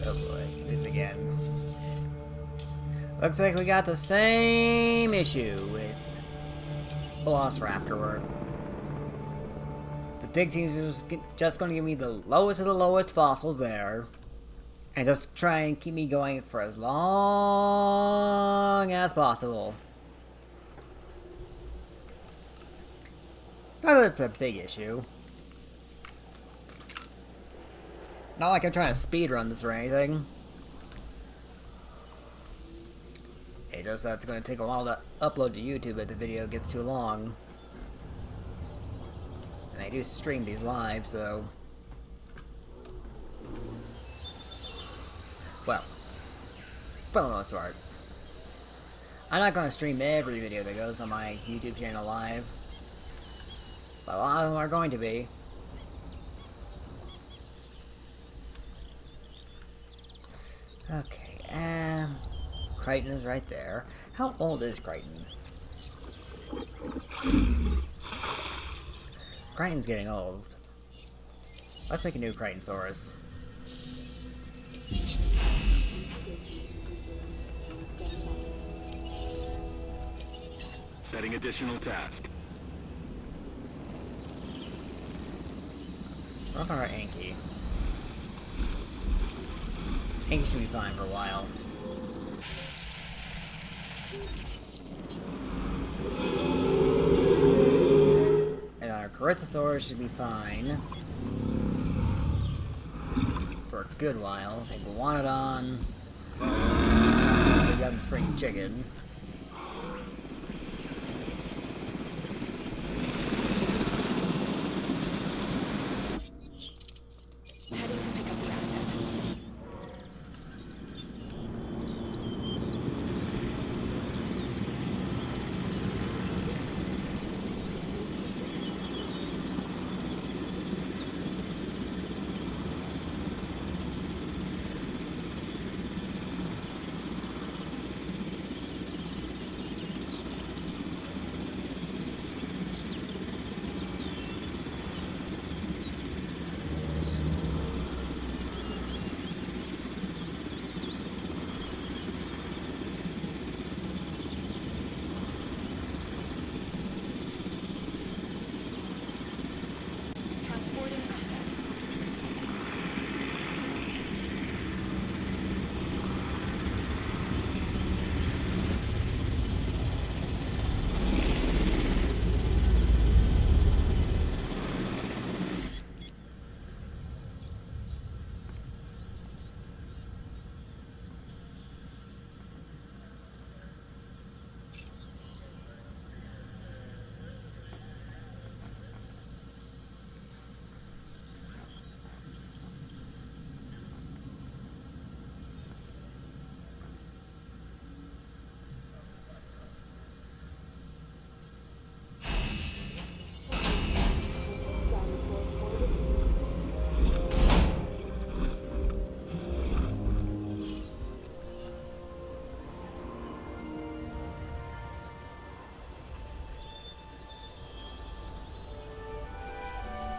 Oh boy, this again. Looks like we got the same issue with Velociraptor. The dig team's just going to give me the lowest of the lowest fossils there. And just try and keep me going for as long as possible. Not that it's a big issue. Not like I'm trying to speedrun this or anything. It's just that it's going to take a while to upload to YouTube if the video gets too long. And I do stream these live, so... Well, for the most part. I'm not going to stream every video that goes on my YouTube channel live. But a lot of them are going to be. Okay, Crichton is right there. How old is Crichton? Crichton's getting old. Let's make a new Crichtonsaurus. Setting additional task. Work on our Anki. Anki should be fine for a while. And our Corythosaurus should be fine for a good while. Iguanodon. It's a young spring chicken.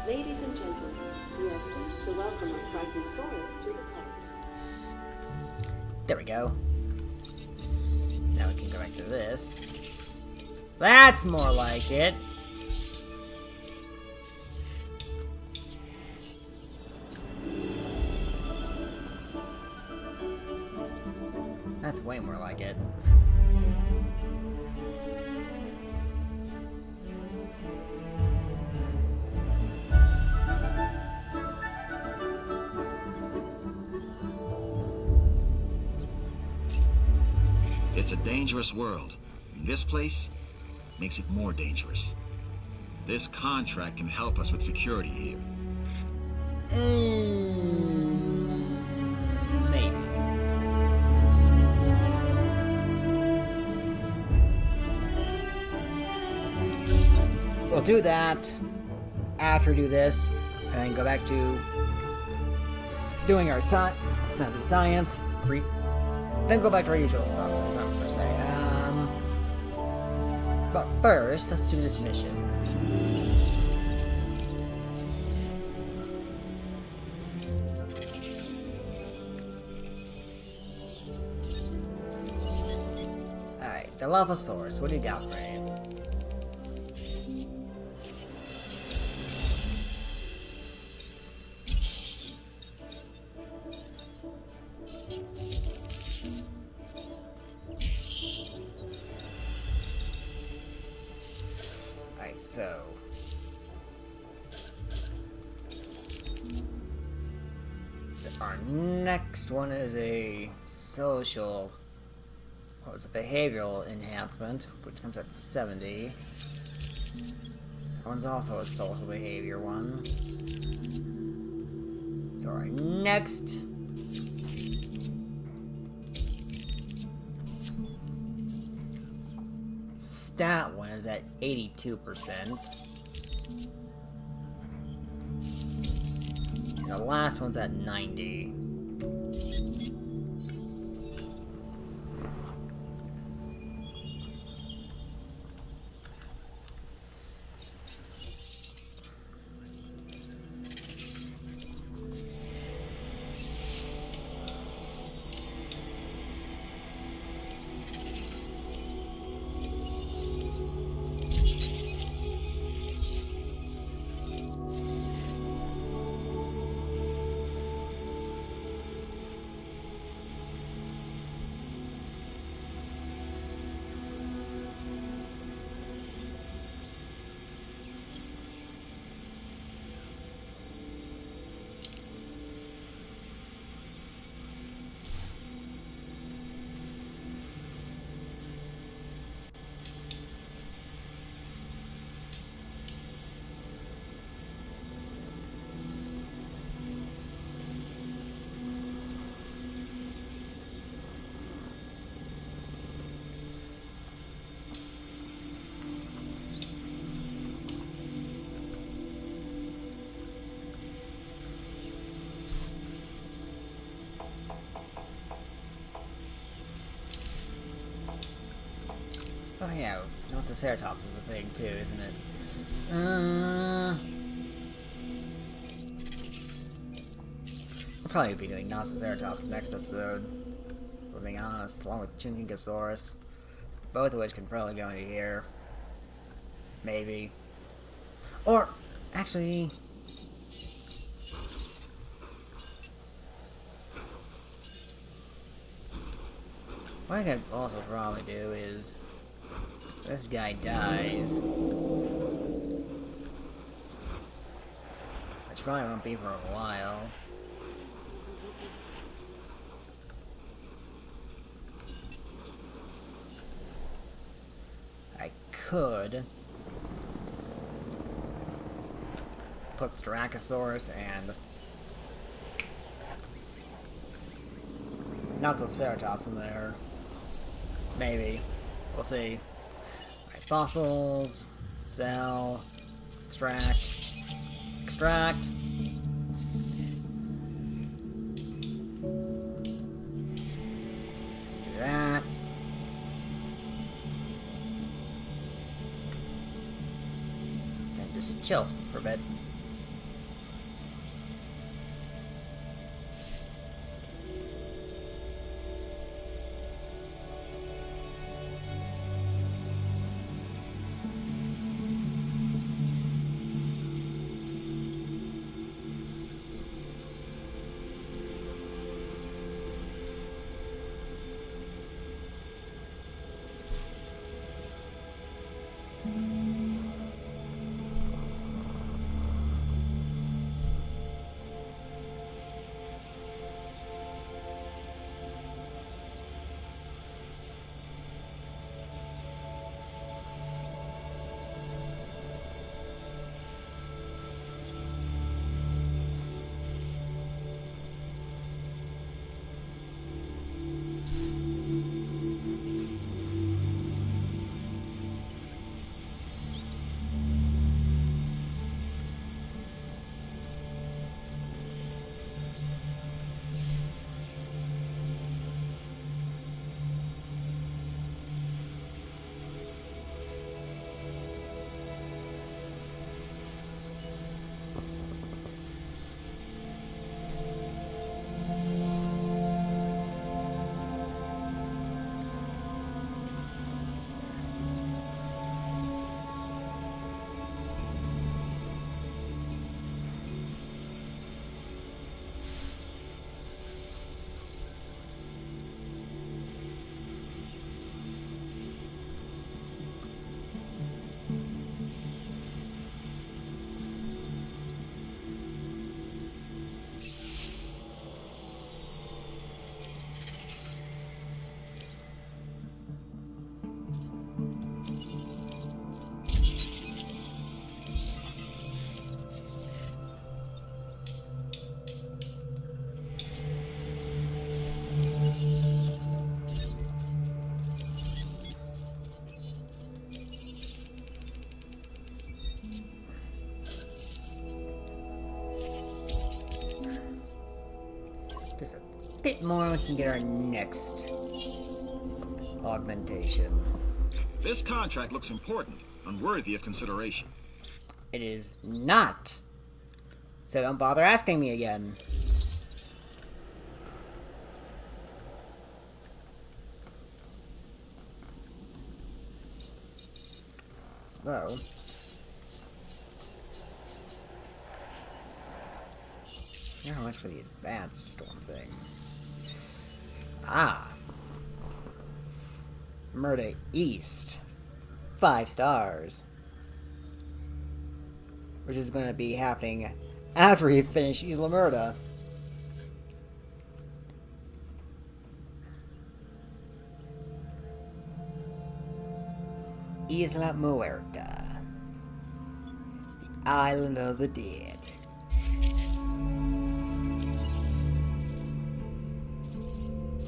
Ladies and gentlemen, we are pleased to welcome our Tyrannosaurus to the park. There we go. Now we can go back to this. That's more like it. That's way more like it. It's a dangerous world. And this place makes it more dangerous. This contract can help us with security here. Maybe. We'll do that after we do this, and then go back to doing our science. Then go back to our usual stuff. That's what I'm trying to say. But first, let's do this mission. Alright, the lava source. What do you got for me? Alright, so our next one is a social, well, it's a behavioral enhancement, which comes at 70. That one's also a social behavior one. So our next stat one is at 82%. And the last one's at 90. Oh yeah, Triceratops is a thing too, isn't it? We'll probably be doing Triceratops next episode, if I'm being honest, along with Chinkingosaurus, both of which can probably go into here. Maybe. Or, actually... what I could also probably do is... this guy dies. Which probably won't be for a while. I could put Styracosaurus and Triceratops in there. Maybe. We'll see. Fossils, sell, extract, extract. Do that. Then just chill for a bit. bit more, we can get our next augmentation. This contract looks important, unworthy of consideration. It is not. So don't bother asking me again. Though. How much for the advanced storm thing? Ah. Muerta East. 5 stars. Which is going to be happening after we finish Isla Muerta. Isla Muerta. The island of the dead.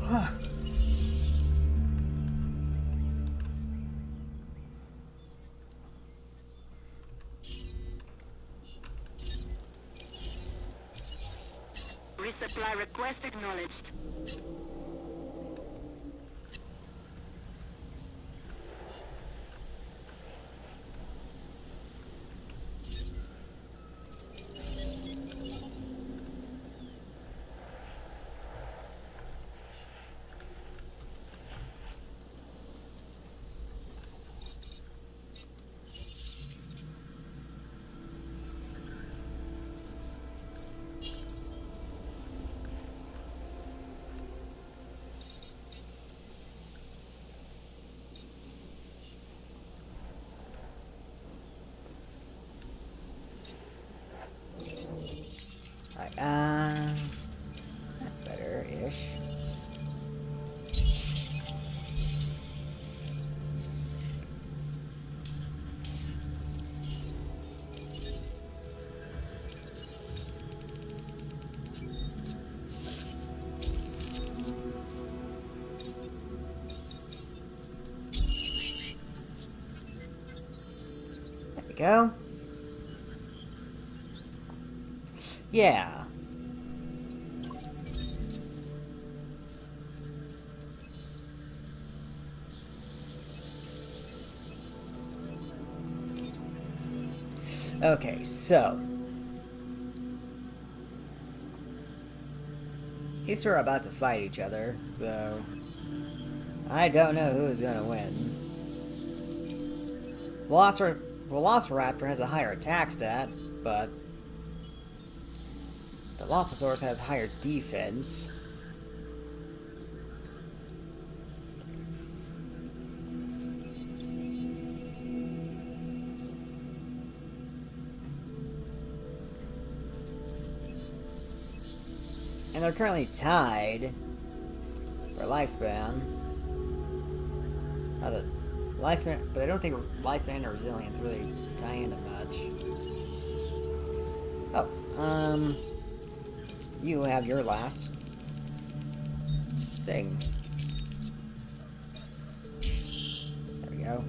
Huh. Resupply request acknowledged. Alright, that's better-ish. There we go. Yeah. Okay, so these two are about to fight each other, so I don't know who is gonna win. Velociraptor has a higher attack stat, but the Dilophosaurus has higher defense. And they're currently tied for lifespan. Lifespan, but I don't think lifespan or resilience really tie into much. Oh, you have your last thing. There we go.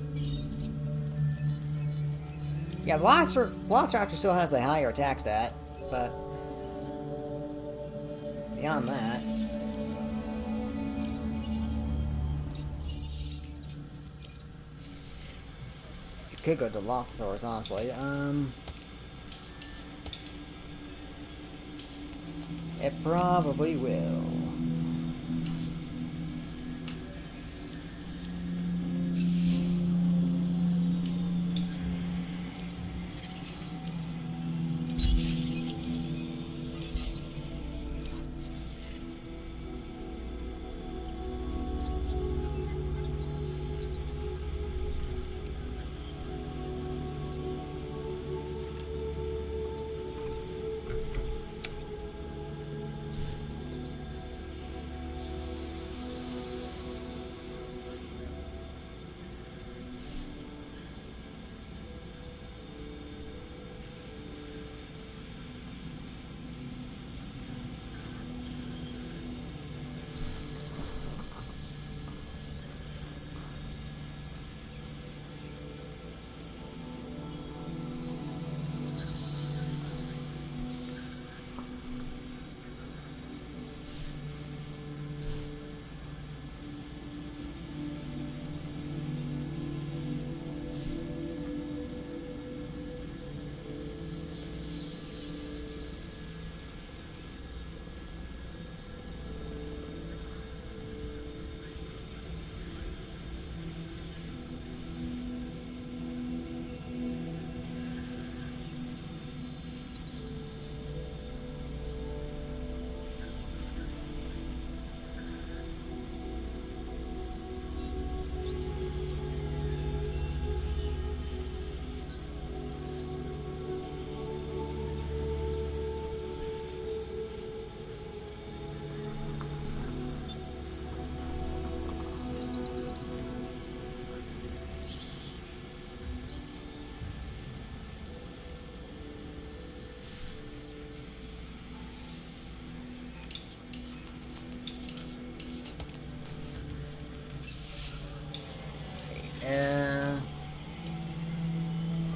Yeah, Velociraptor still has a higher attack stat, but beyond that, it could go to Dilophosaurus, honestly. It probably will.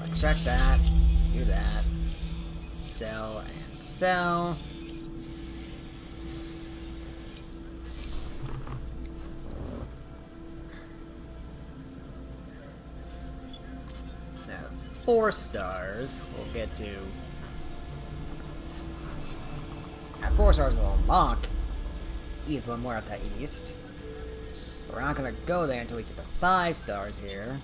Extract that. Do that. Sell and sell. Now, 4 stars. We'll get to. At 4 stars, we'll unlock Isla Muerta East. But we're not gonna go there until we get the 5 stars here.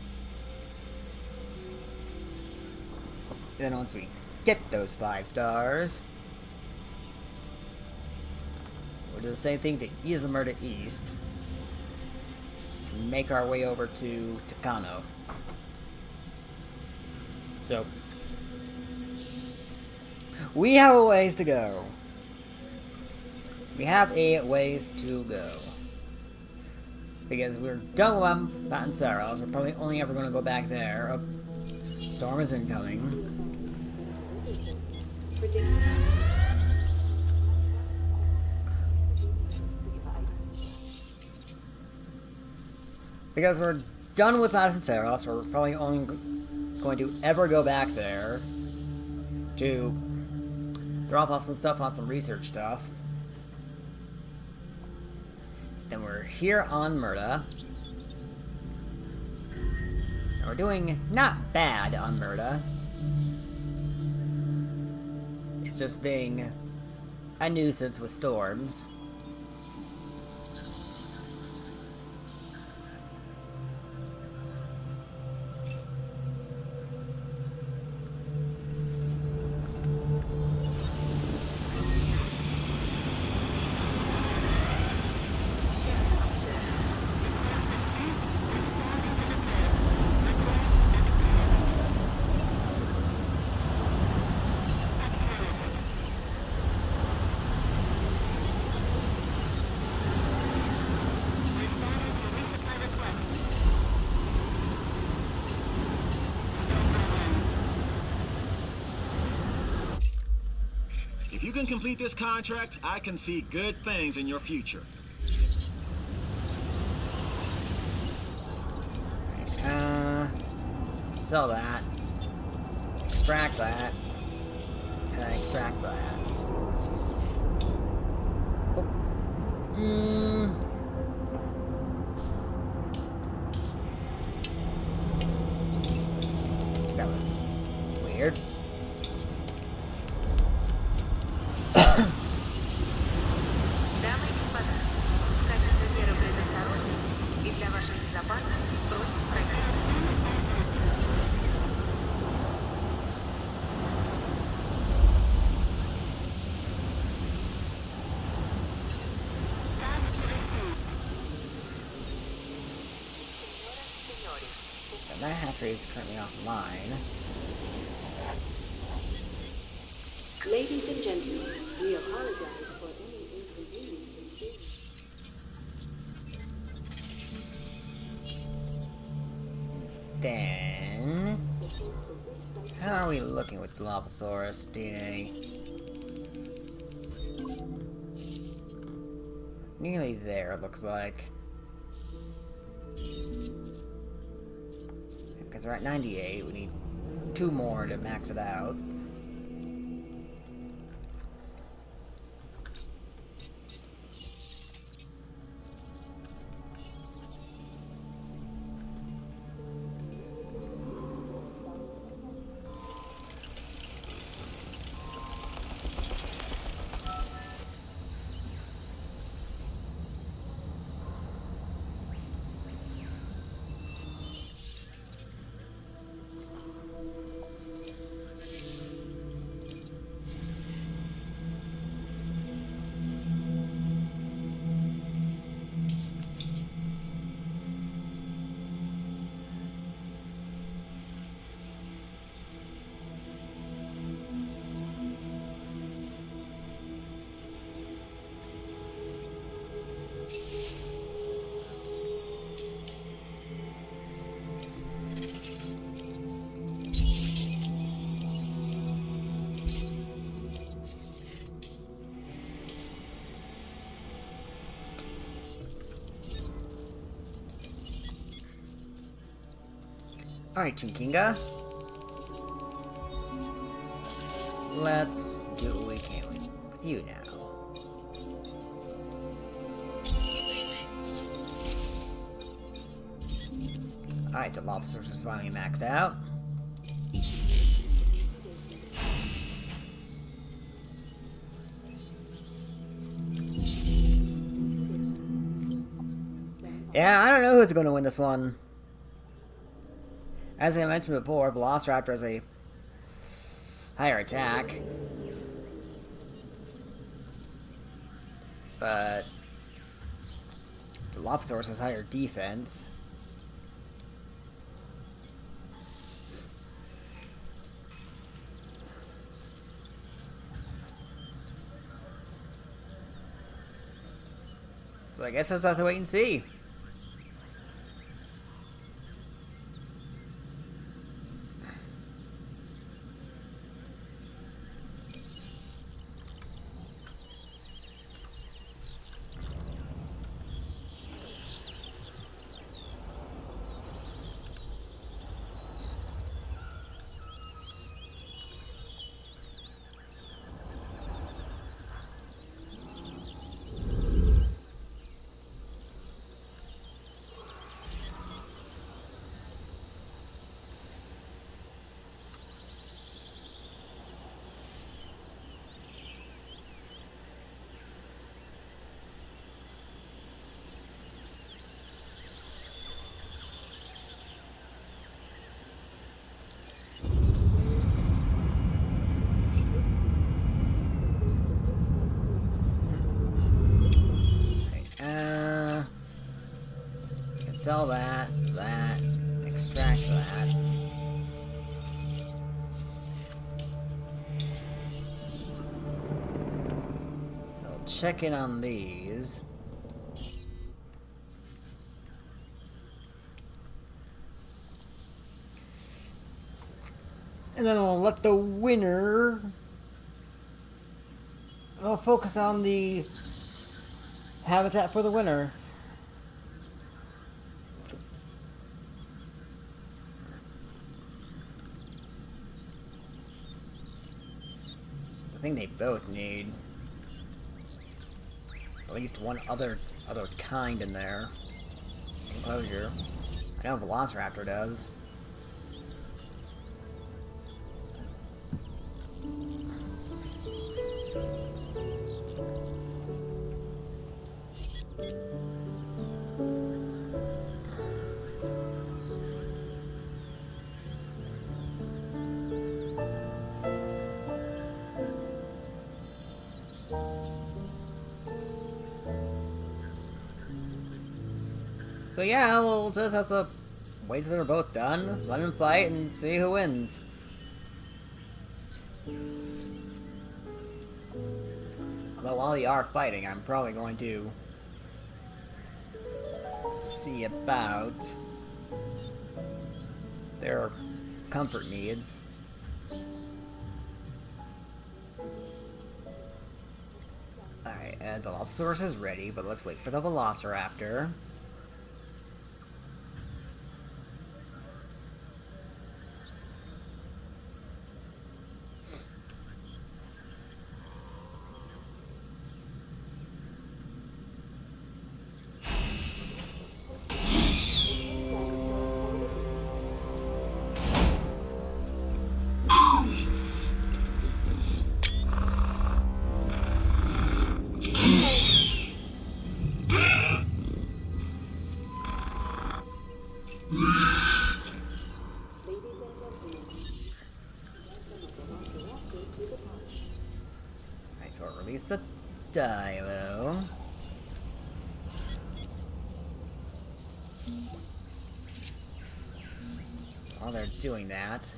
Then once we get those 5 stars, we'll do the same thing to Isla Muerta East and make our way over to Tucano. So we have a ways to go. We have a ways to go. Because we're done with Panceros, we're probably only ever going to go back there. Oh, storm is incoming. Because we're done with Panceros, we're probably only going to ever go back there to drop off some stuff on some research stuff. Then we're here on Muerta. And we're doing not bad on Muerta. It's just being a nuisance with storms. If you can complete this contract, I can see good things in your future. Sell that. Extract that. And then extract that. Oh. That was weird. That hatchery is currently offline. Ladies and gentlemen, we apologize for any inconvenience. Then, how are we looking with Dilophosaurus DNA? Nearly there, it looks like. Because we're at 98, we need 2 more to max it out. Alright, Chinkinga. Let's do what we can with you now. Alright, the lobsters is finally maxed out. Yeah, I don't know who's going to win this one. As I mentioned before, Velociraptor has a higher attack. But Dilophosaurus has higher defense. So I guess I'll just have to wait and see. Sell that, extract that. I'll check in on these. And then I'll let the winner... I'll focus on the habitat for the winner. I think they both need at least one other kind in their enclosure. I know Velociraptor does. So yeah, we'll just have to wait till they're both done, let them fight, and see who wins. Although while they are fighting, I'm probably going to see about their comfort needs. Alright, the Dilophosaurus is ready, but let's wait for the Velociraptor. So I'll release the Dilo. While they're doing that,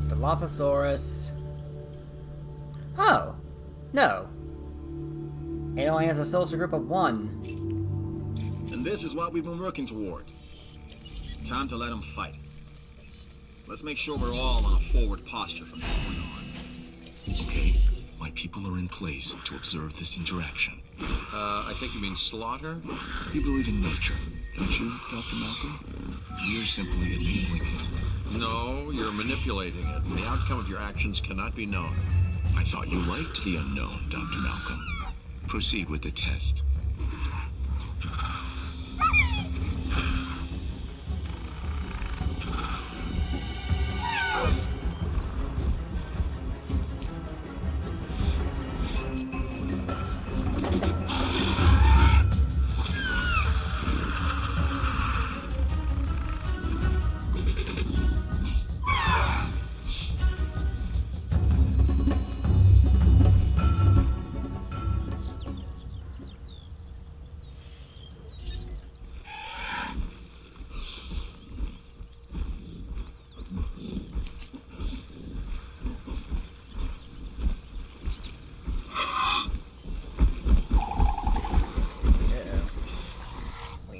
the Dilophosaurus. Oh! No! It only has a social group of 1. And this is what we've been working toward. Time to let them fight. Let's make sure we're all on a forward posture from this point on. Okay, my people are in place to observe this interaction. I think you mean slaughter? We believe in nature, Don't you, Dr. Malcolm? You're simply enabling it. No, you're manipulating it, and the outcome of your actions cannot be known. I thought you liked the unknown, Dr. Malcolm. Proceed with the test.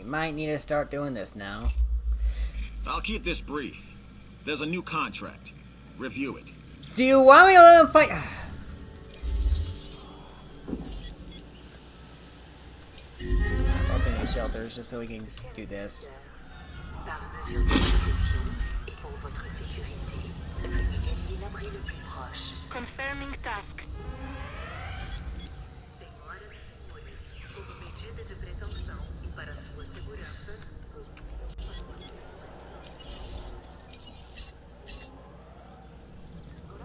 Might need to start doing this now. I'll keep this brief. There's a new contract. Review it. Do you want me to let him fight? Open the shelters just so we can do this. Confirming task.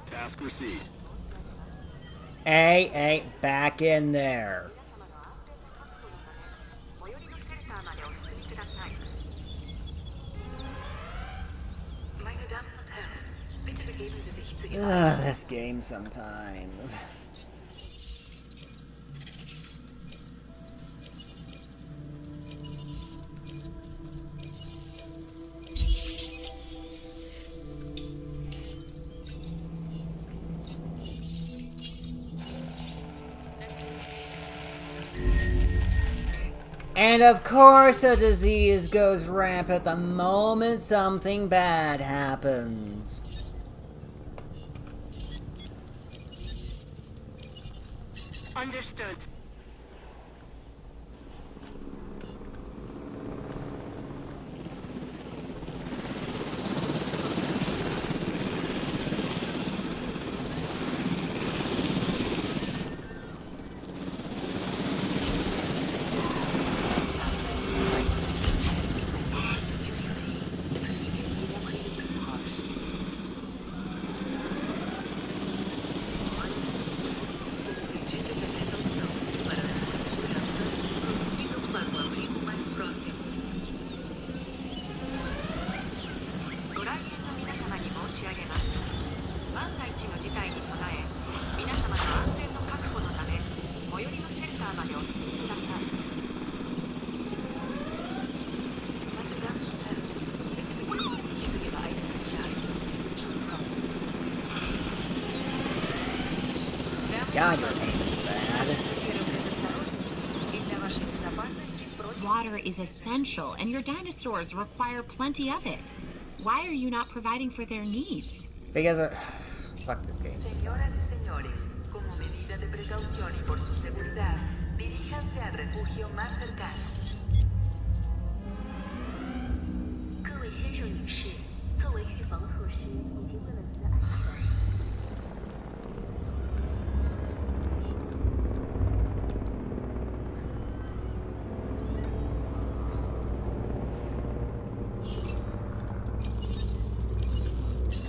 Task received. Hey, back in there. Ugh, this game sometimes. And of course a disease goes rampant the moment something bad happens. Understood. God, your aim is bad. Water is essential, and your dinosaurs require plenty of it. Why are you not providing for their needs? Because fuck this game sometimes. Como medida de precaución y por su seguridad, diríjanse al refugio más cercano. 各位先生女士，作为预防措施，以及为了您的安全。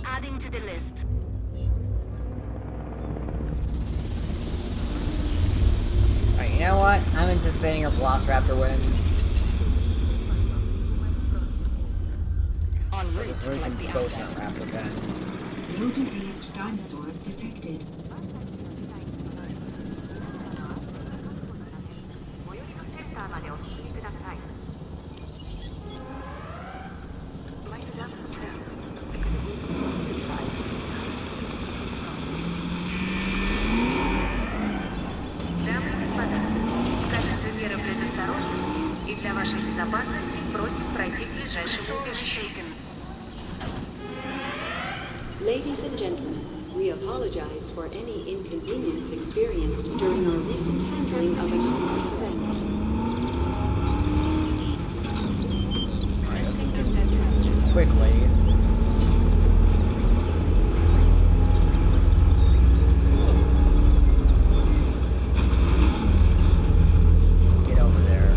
Adding to the list. Alright, you know what? I'm anticipating a Velociraptor win. En So route just to releasing collect the both asset. now Raptor then. No diseased dinosaurs detected. Для вашей безопасности просим пройти к ближайшему убежищу. Ladies and gentlemen, we apologize for any inconvenience experienced during our recent handling of anomalous events. quickly. Get over there.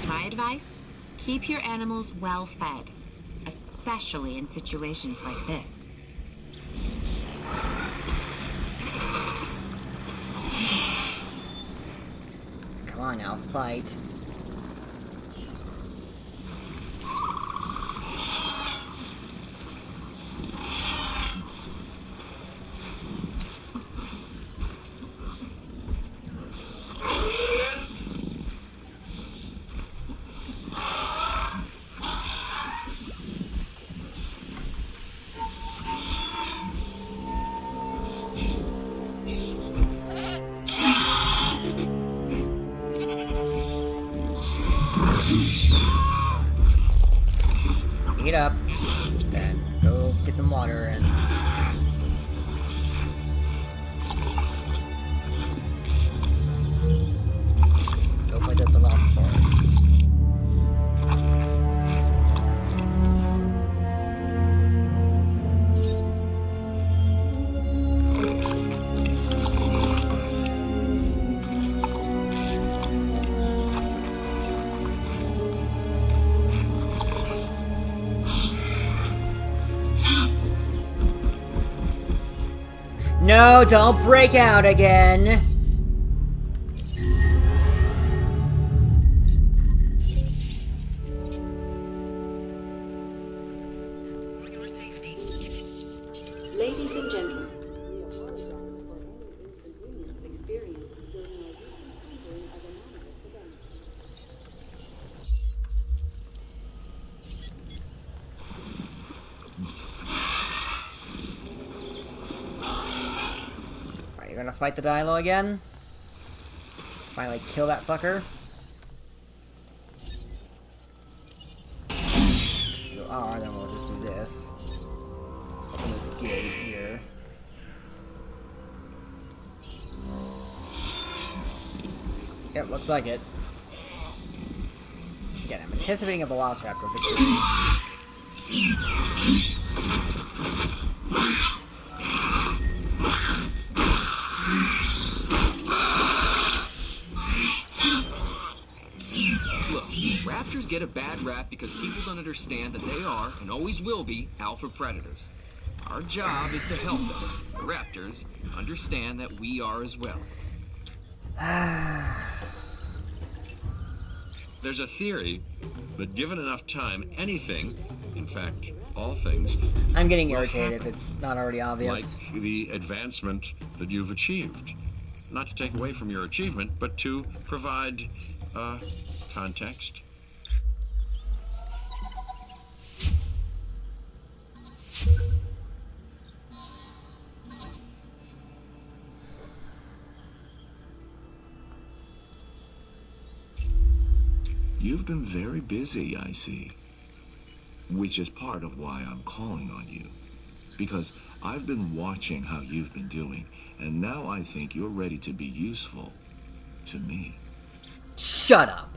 My advice? Keep your animals well fed, especially in situations like this. Come on now, fight. Eat up, then go get some water and go fight the Dilophosaurus. No, don't break out again! Ladies and gentlemen, we apologize for any inconvenience experienced during our recent handling of anonymous events. Alright, you're gonna fight the Dilo again? Finally kill that fucker? If you are, then we'll just do this. Open this gate here. Yep, looks like it. Again, I'm anticipating a Velociraptor victory. Look, raptors get a bad rap because people don't understand that they are, and always will be, alpha predators. Our job is to help them, the raptors, understand that we are as well. There's a theory that given enough time, anything, in fact, all things, I'm getting irritated if it's not already obvious. like the advancement that you've achieved. Not to take away from your achievement, but to provide context. You've been very busy, I see. Which is part of why I'm calling on you. Because I've been watching how you've been doing, and now I think you're ready to be useful to me. Shut up!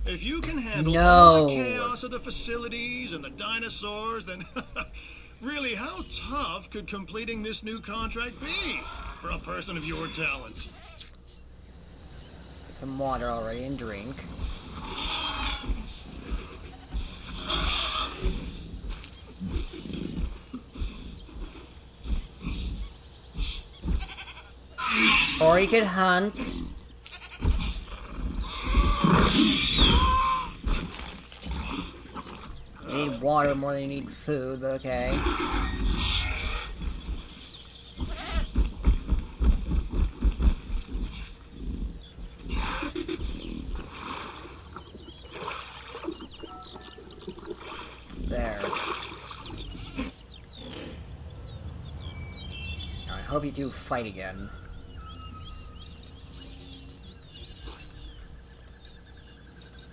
If you can handle No. all the chaos of the facilities and the dinosaurs, then really, how tough could completing this new contract be for a person of your talents? Get some water already and drink. Or you could hunt. You need water more than you need food, but okay. There. I hope you do fight again.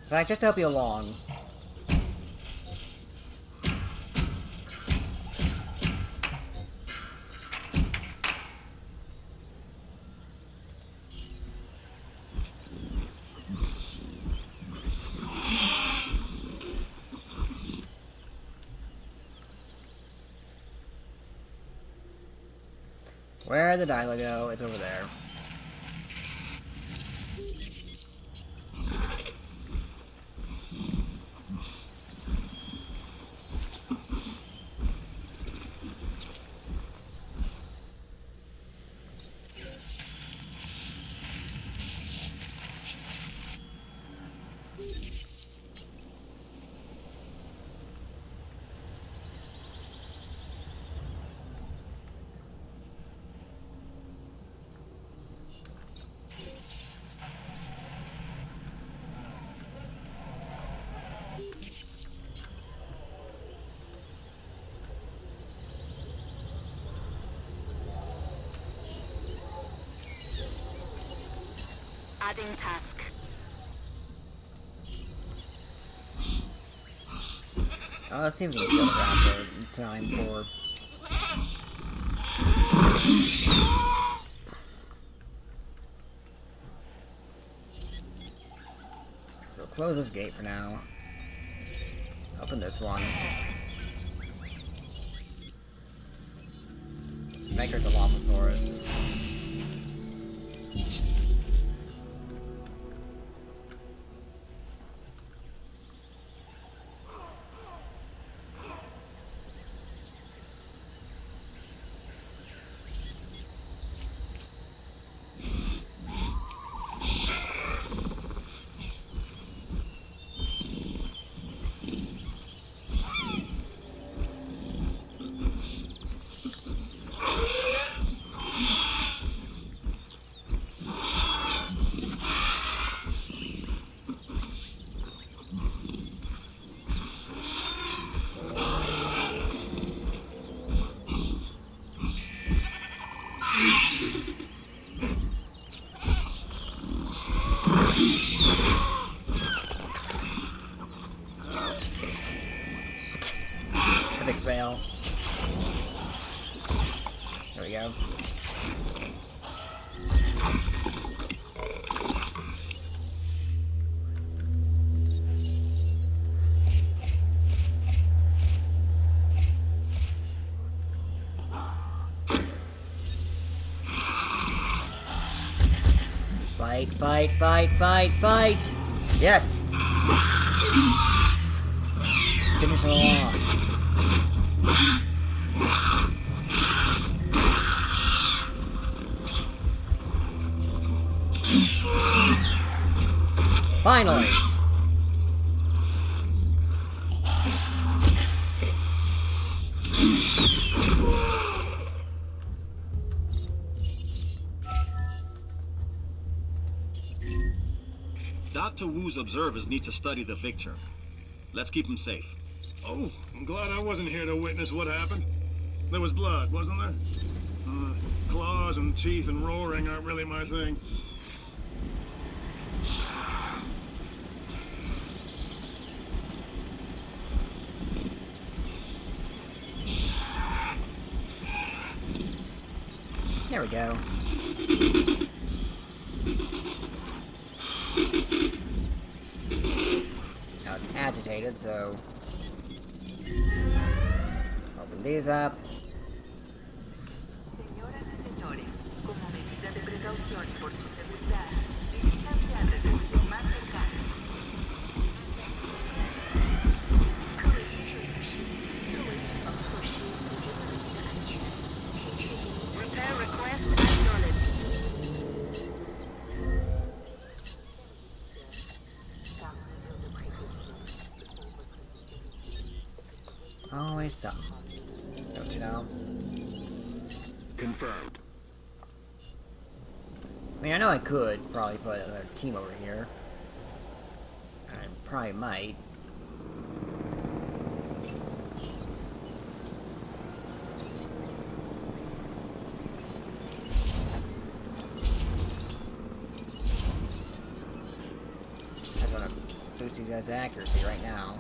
In fact, just to help you along. Where did Isla go? It's over there. Adding task. Let's see if we can get around in time for... So close this gate for now. Open this one. Make her the Dilophosaurus. Epic fail. There we go. Fight, fight, fight, fight, fight! Yes! Finish it off. Finally! Dr. Wu's observers need to study the victor. Let's keep him safe. Oh, I'm glad I wasn't here to witness what happened. There was blood, wasn't there? Claws and teeth and roaring aren't really my thing. There we go. Now it's agitated, so... Open these up. Señoras y señores, como medida de precaución y por su seguridad, diríjanse al refugio más cercano. Repair request acknowledged. Always something. Don't you know? Confirmed. I mean, I know I could probably put another team over here. I probably might. I want to boost these guys' accuracy right now.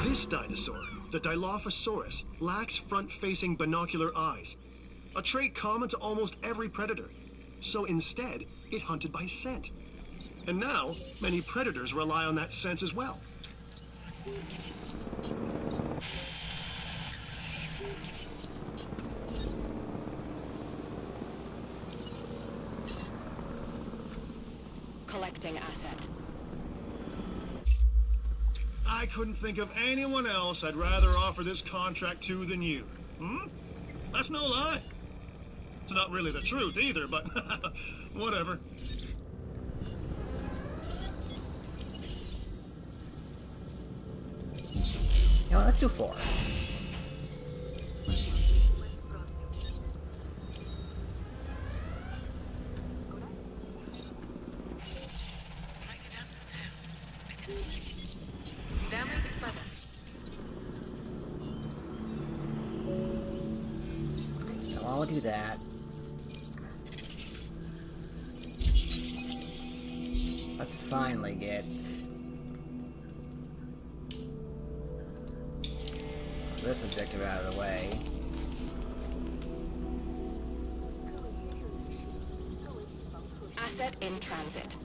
This dinosaur, the Dilophosaurus, lacks front-facing binocular eyes, a trait common to almost every predator. So instead, it hunted by scent. And now, many predators rely on that sense as well. Collecting asset. I couldn't think of anyone else I'd rather offer this contract to than you. Hmm? That's no lie. It's not really the truth either, but whatever. You know what, let's do 4. I'll do that. Let's finally get this objective out of the way. Asset in transit.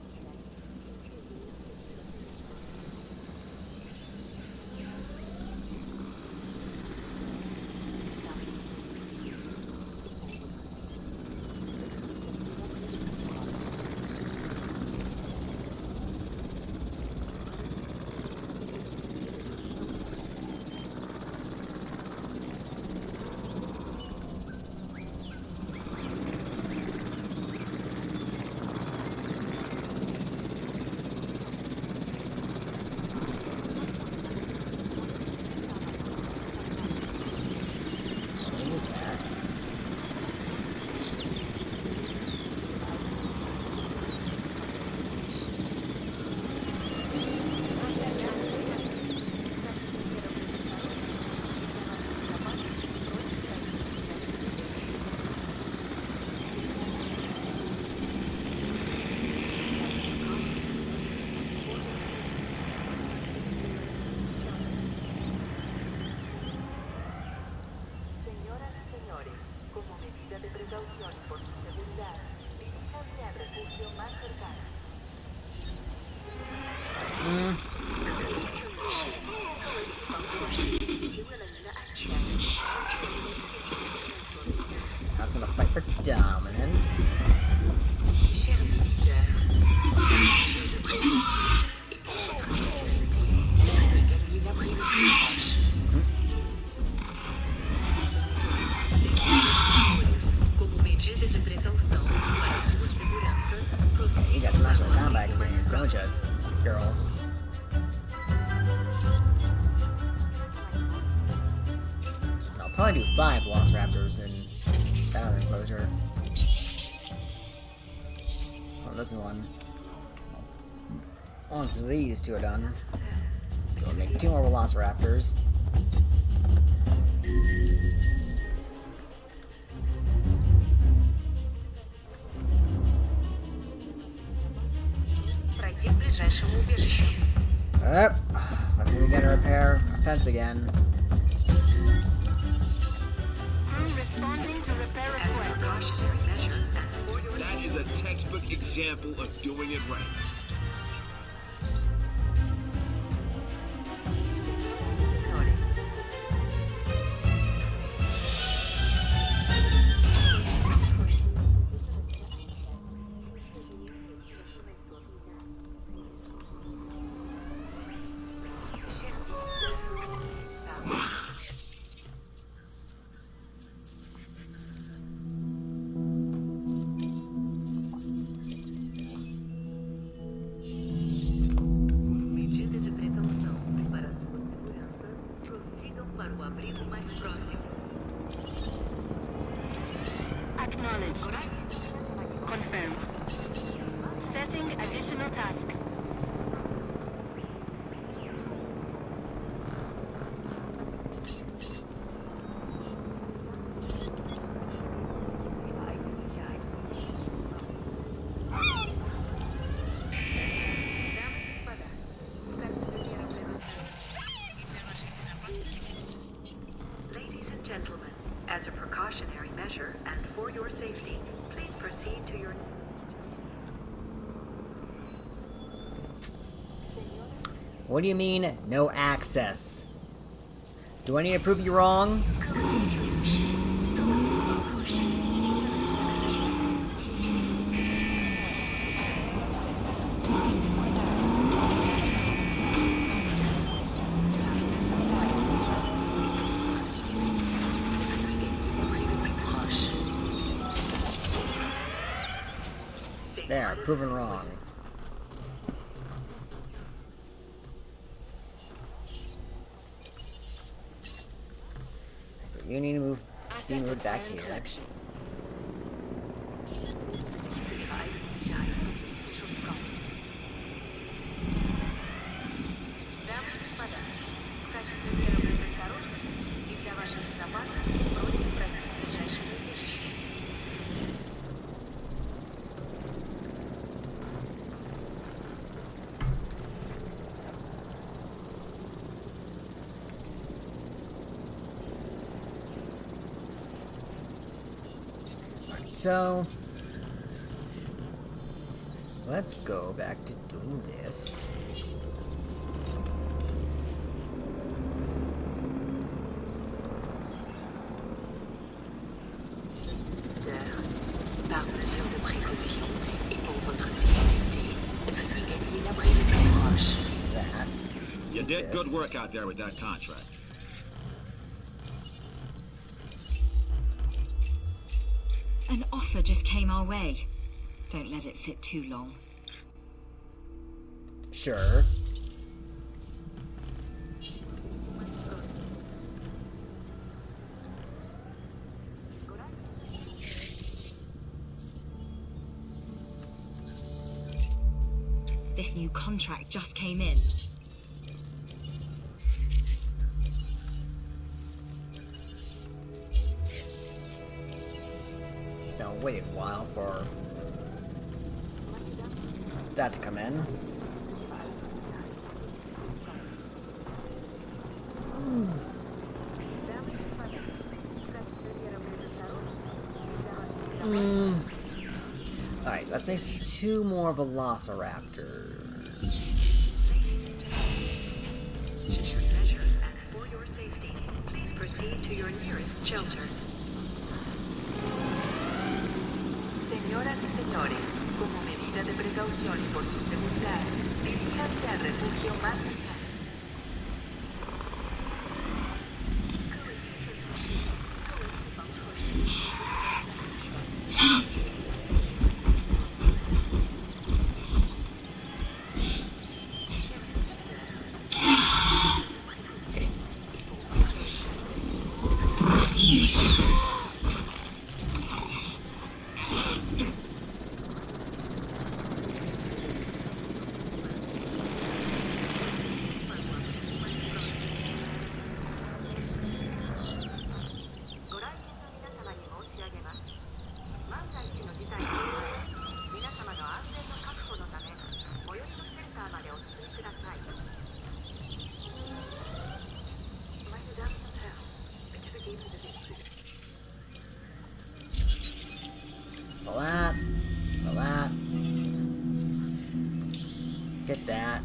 Sounds gonna fight for dominance. You got some actual combat experience, don't you, girl? I'll probably do 5 Velociraptors in that other enclosure. Well, this one. Once these 2 are done, so we'll make 2 more Velociraptors. Let's see if we can repair our fence again. Responding to repair request. That is a textbook example of doing it right. no task. Ladies and gentlemen, as a precautionary measure and for your safety, please proceed to your... What do you mean, no access? Do I need to prove you wrong? There, proven wrong. So you need to be moved back here. So, let's go back to doing this. Par mesure de précaution et pour votre sécurité, veuillez gagner l'abri le plus proche. That. You did good work out there with that contract. An offer just came our way. Don't let it sit too long. Sure. This new contract just came in. Now wait a while for that to come in. Alright, let's make 2 more velociraptors. Measures and for your safety, please proceed to your nearest shelter. Señoras y señores, como medida de precaución y por su seguridad, diríjanse al refugio más cercano. So that. Get that.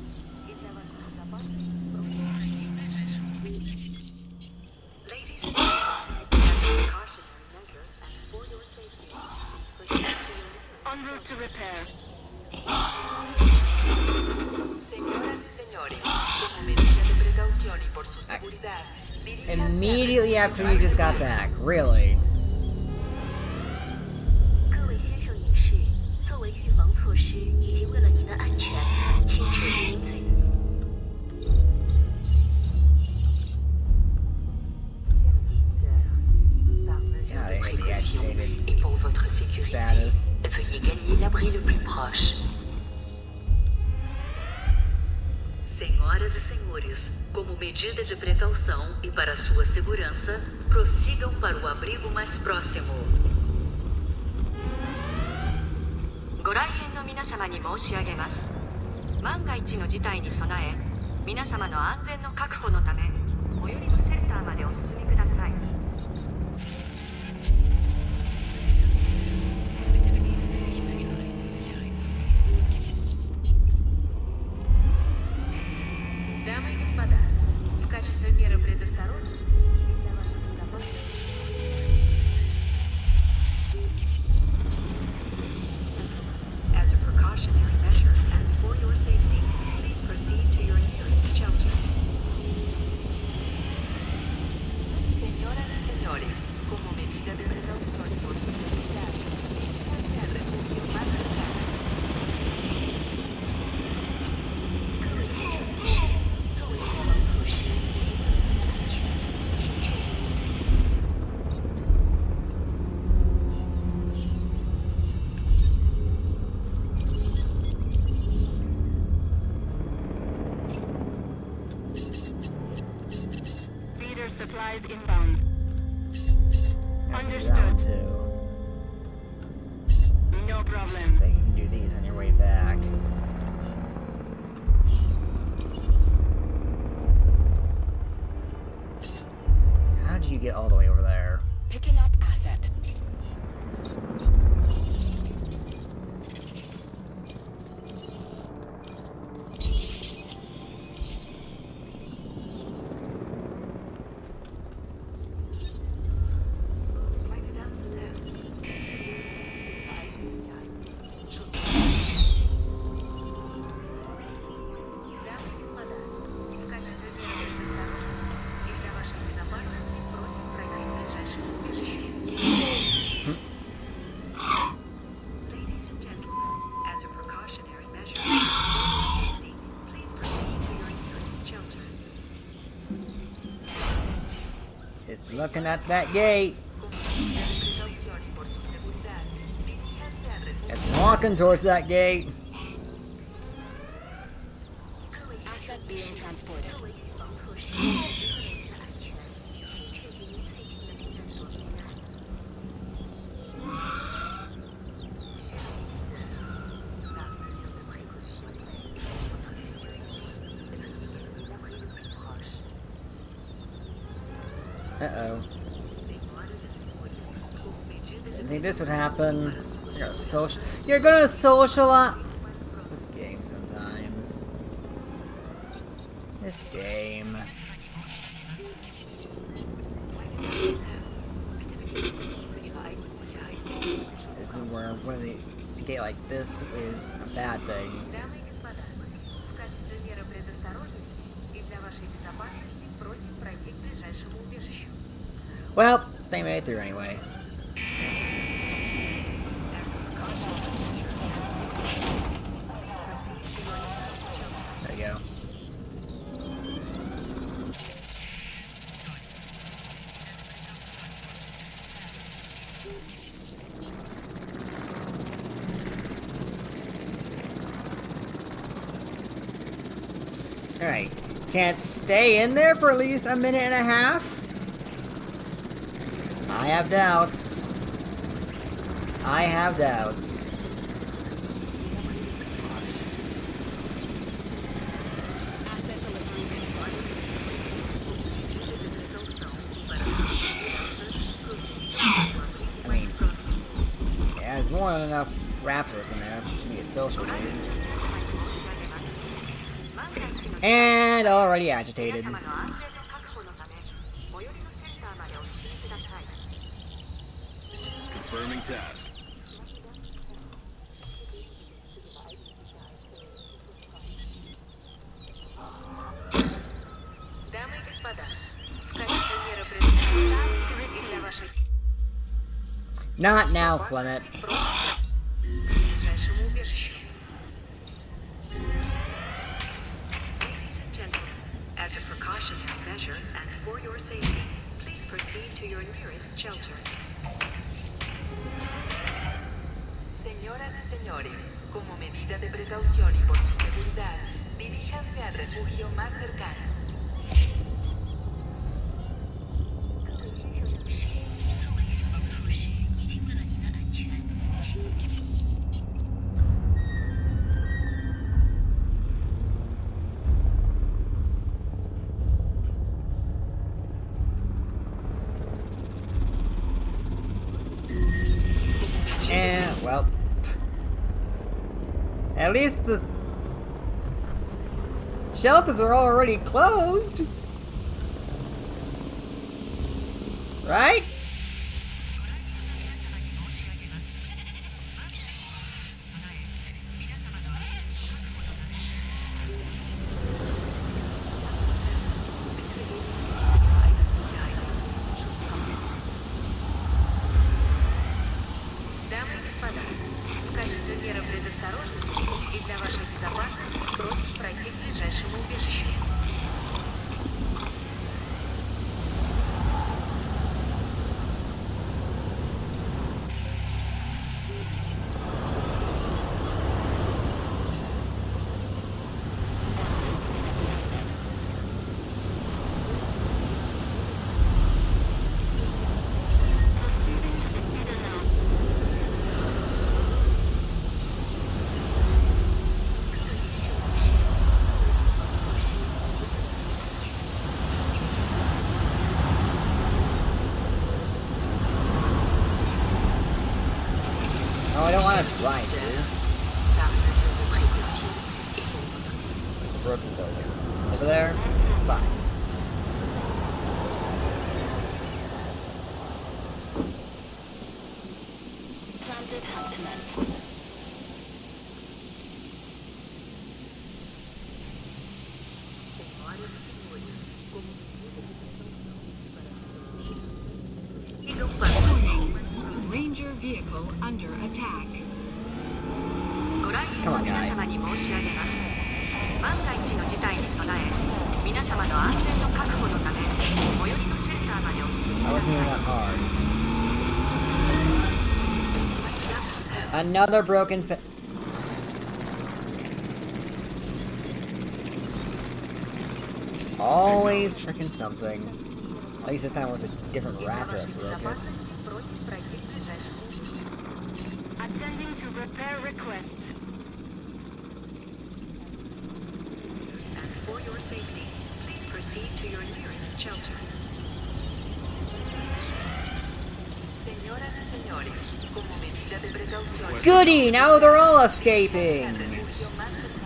En route to repair. Señoras y señores, como medida de precaución y por su seguridad, Immediately after you just got back, really? 各位先生女士，作为预防措施以及为了您的安全，请确定您最。 God, I hate the agitated status. Veuillez gagner l'abri le plus proche. Senhoras e senhores, como medida de precaução e para sua segurança, prossigam para o abrigo mais próximo. ご来賓の皆様に申し上げます。万が一の事態に備え、皆様の安全の確保のため、最寄りのシェルターまでお進みください。Дамы и господа, в качестве меры предосторожности для вашей безопасности as a precautionary measure and for your safety, please proceed to your nearest shelter. Señoras y señores, como medida de precaución y por su seguridad, diríjanse al refugio más cercano. Feeder supplies inbound. That's down too. No problem. I think you can do these on your way back. How did you get all the way over there? Picking up asset. It's looking at that gate. It's walking towards that gate. Asset being transported. Uh-oh. Didn't think this would happen. You're gonna socialize. This game sometimes. This game. This is where a gate like this is a bad thing. Well, they made it through anyway. There you go. Alright. Can't stay in there for at least a minute and a half? I have doubts. I have doubts. I mean, yeah, there's more than enough raptors in there to be social, dude. And already agitated. Confirming task. Not now, Clement. As a precautionary measure and for your safety, please proceed to your nearest shelter. Señoras y señores, como medida de precaución y por su seguridad, diríjanse al refugio más cercano. And, well, at least the shelters are already closed. Right? Дамы и господа, в качестве меры предосторожности и для вашей безопасности просим пройти к ближайшему убежищу. Oh, I don't want to drive, dude. There's a broken building. Over there? Fine. Transit has commenced. Warning. Ranger vehicle under attack. ご来園の皆様に申し上げます。万が一の事態に備え、皆様の安全の確保のため、最寄りのシェルターまでお進み I くだ wasn't さ even い。 that hard. Another broken Always freaking something. At least this time it was a different raptor that broke it. Attending to repair request. As for your safety, please proceed to your nearest shelter. Señoras y señores, como medida de precaución. Goody! Now they're all escaping! Refugio más cercano.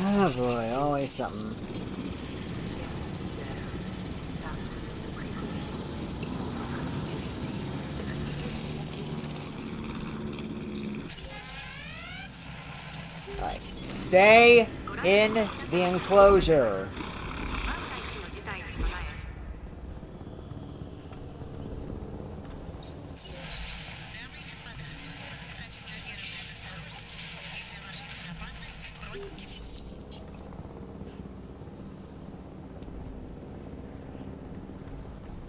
Oh boy, always something. Alright. Stay in the enclosure.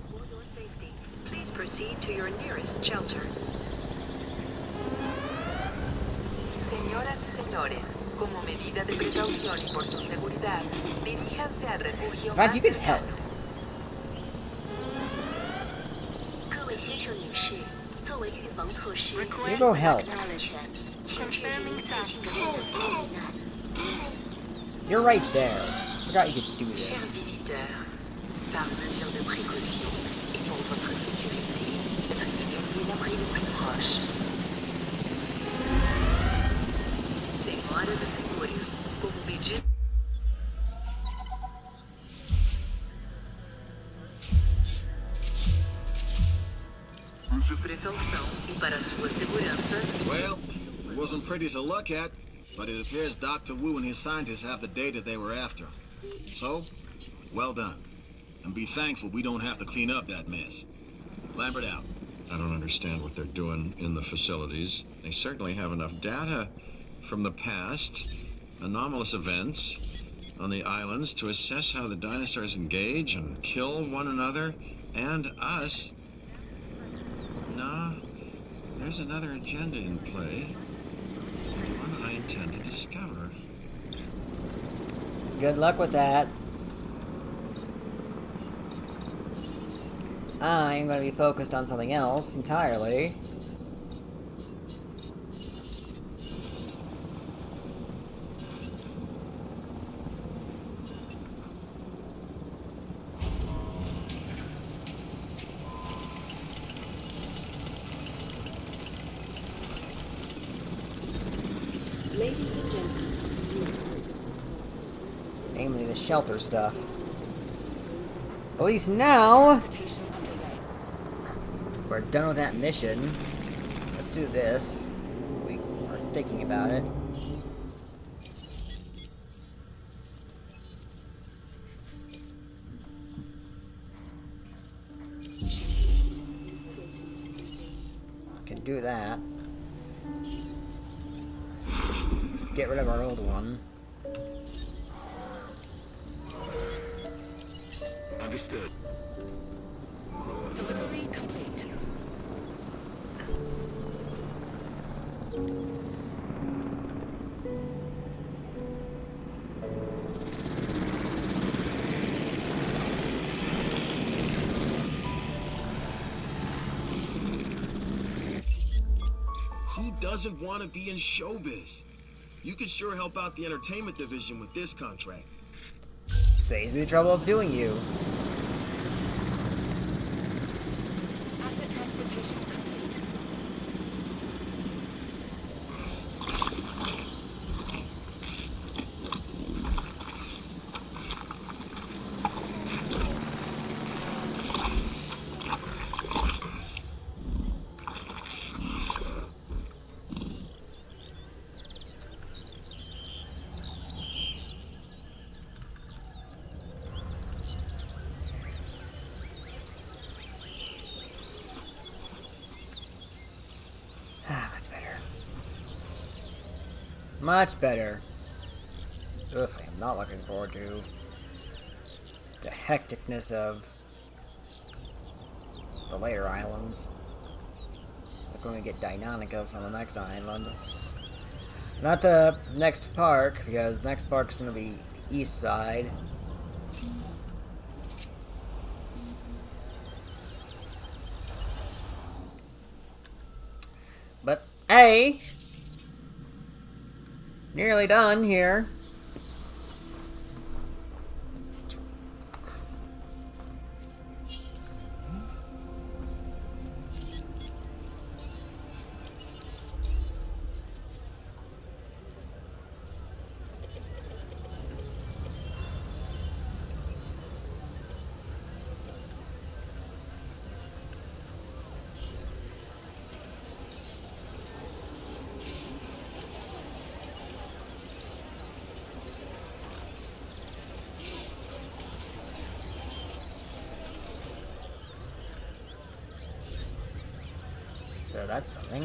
For your safety, please proceed to your nearest shelter. Señoras y señores, como medida de precaución y por su seguridad, diríjanse al refugio God, más you can help. cercano. 各位先生女士，作为预防措施， You go help. 请确认自己的避难。 You're right there. Forgot you could do Chers this. visiteurs, par mesure de précaution et pour votre sécurité, veuillez gagner l'abri le plus proche. Senhoras e senhores, como medida de precaução e para sua segurança, Well, it wasn't pretty to look at, but it appears Dr. Wu and his scientists have the data they were after. So, well done. And be thankful we don't have to clean up that mess. Lambert out. I don't understand what they're doing in the facilities. They certainly have enough data from the past, anomalous events on the islands to assess how the dinosaurs engage and kill one another and us. Nah, there's another agenda in play. One I intend to discover. Good luck with that. I'm going to be focused on something else entirely. Ladies and gentlemen, Namely the shelter stuff. At least now we're done with that mission. Let's do this. We are thinking about it. Can do that. Get rid of our old one. Understood. Delivery complete. Who doesn't want to be in showbiz? You could sure help out the entertainment division with this contract. Saves me the trouble of doing you. Asset transportation complete. Much better. Much better. Ugh, I am not looking forward to the hecticness of the later islands. We're going to get Deinonychus on the next island. Not the next park, because next park's going to be the east side. But, hey! Nearly done here. So that's something.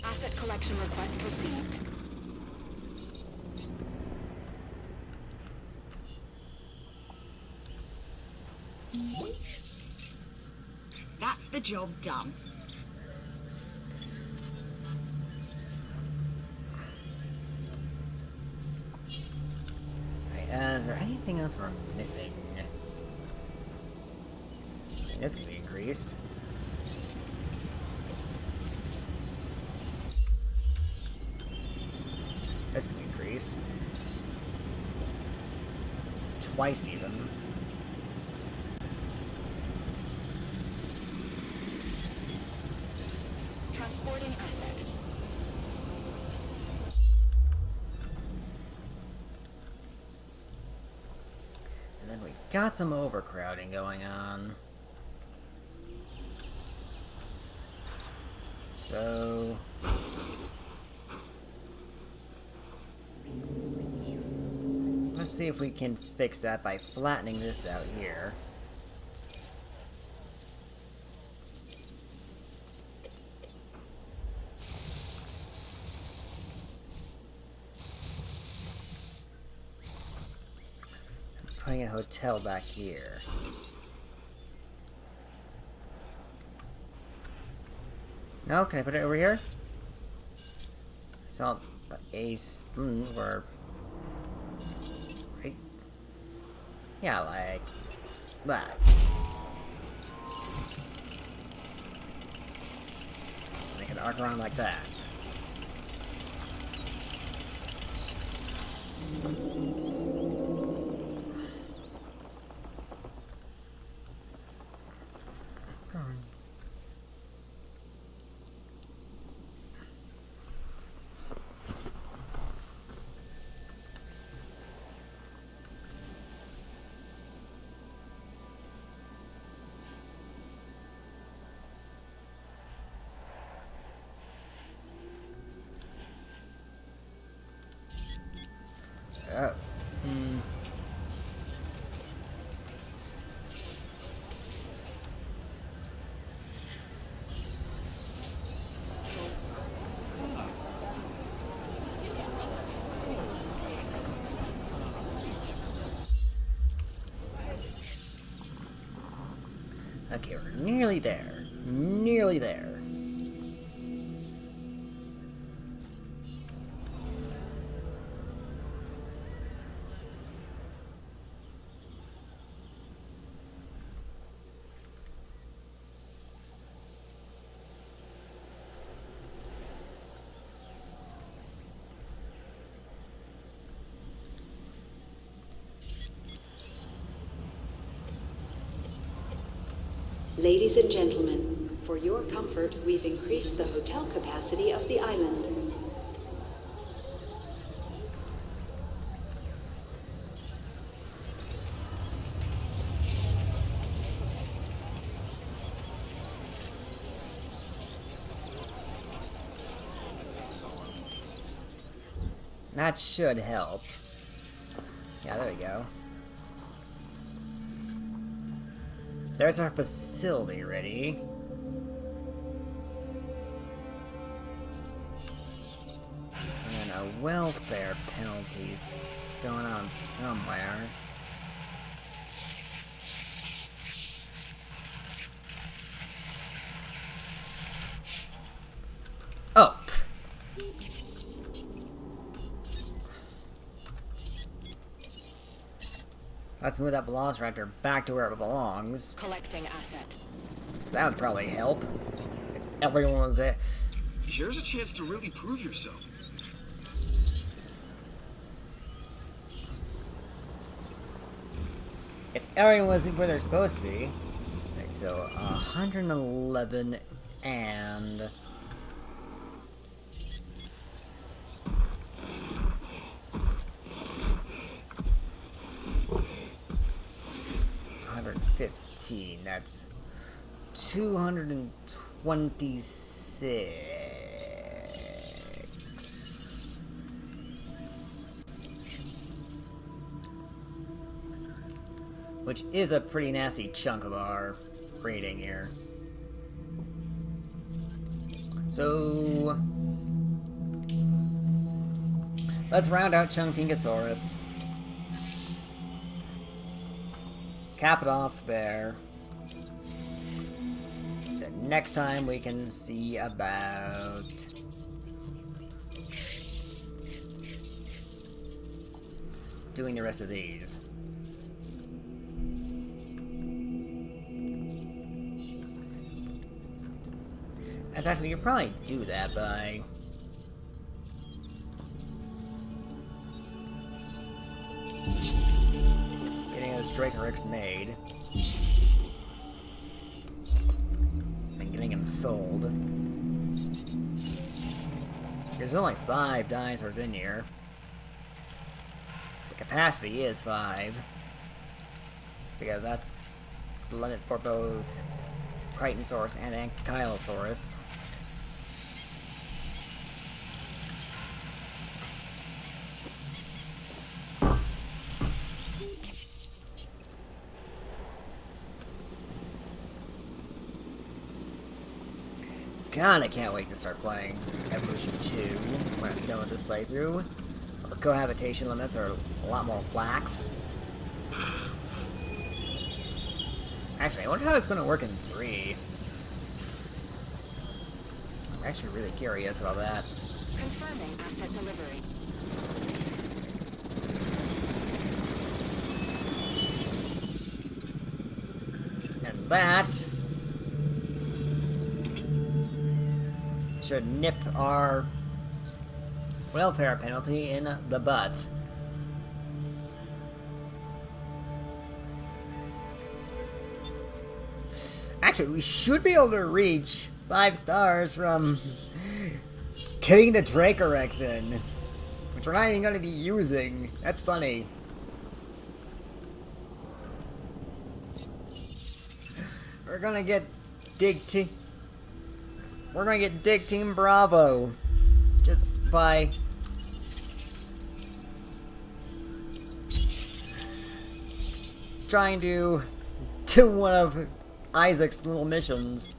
Asset collection request received. That's the job done. Right, is there anything else we're missing? I mean, this can be increased. This can be increased. Twice even. Transporting asset. And then we got some overcrowding going on. So... let's see if we can fix that by flattening this out here. Putting a hotel back here. No, can I put it over here? It's all a spoon or right? Yeah, like that. Make it arc around like that. Oh. Okay, we're nearly there. Nearly there. Ladies and gentlemen, for your comfort, we've increased the hotel capacity of the island. That should help. Yeah, there we go. There's our facility ready. And a welfare penalties going on somewhere. Oh! Let's move that Velociraptor back to where it belongs. Collecting asset. Because that would probably help. If everyone was there. Here's a chance to really prove yourself. If everyone was where they're supposed to be. Right, so 111 and... That's 226. Which is a pretty nasty chunk of our rating here. So let's round out Chunkingosaurus. Cap it off there. Then next time we can see about doing the rest of these. In fact, we could probably do that by getting those Dracorix made and getting them sold. There's only 5 dinosaurs in here. The capacity is 5. because that's the limit for both Crichtonsaurus and Ankylosaurus. God, I can't wait to start playing Evolution 2 when I'm done with this playthrough. Our cohabitation limits are a lot more lax. Actually, I wonder how it's going to work in 3. I'm actually really curious about that. Confirming asset delivery. And that should nip our welfare penalty in the butt. Actually, we should be able to reach 5 stars from getting the Dracorex in, which we're not even going to be using. That's funny. We're gonna get Dig Team Bravo just by trying to do one of Isaac's little missions.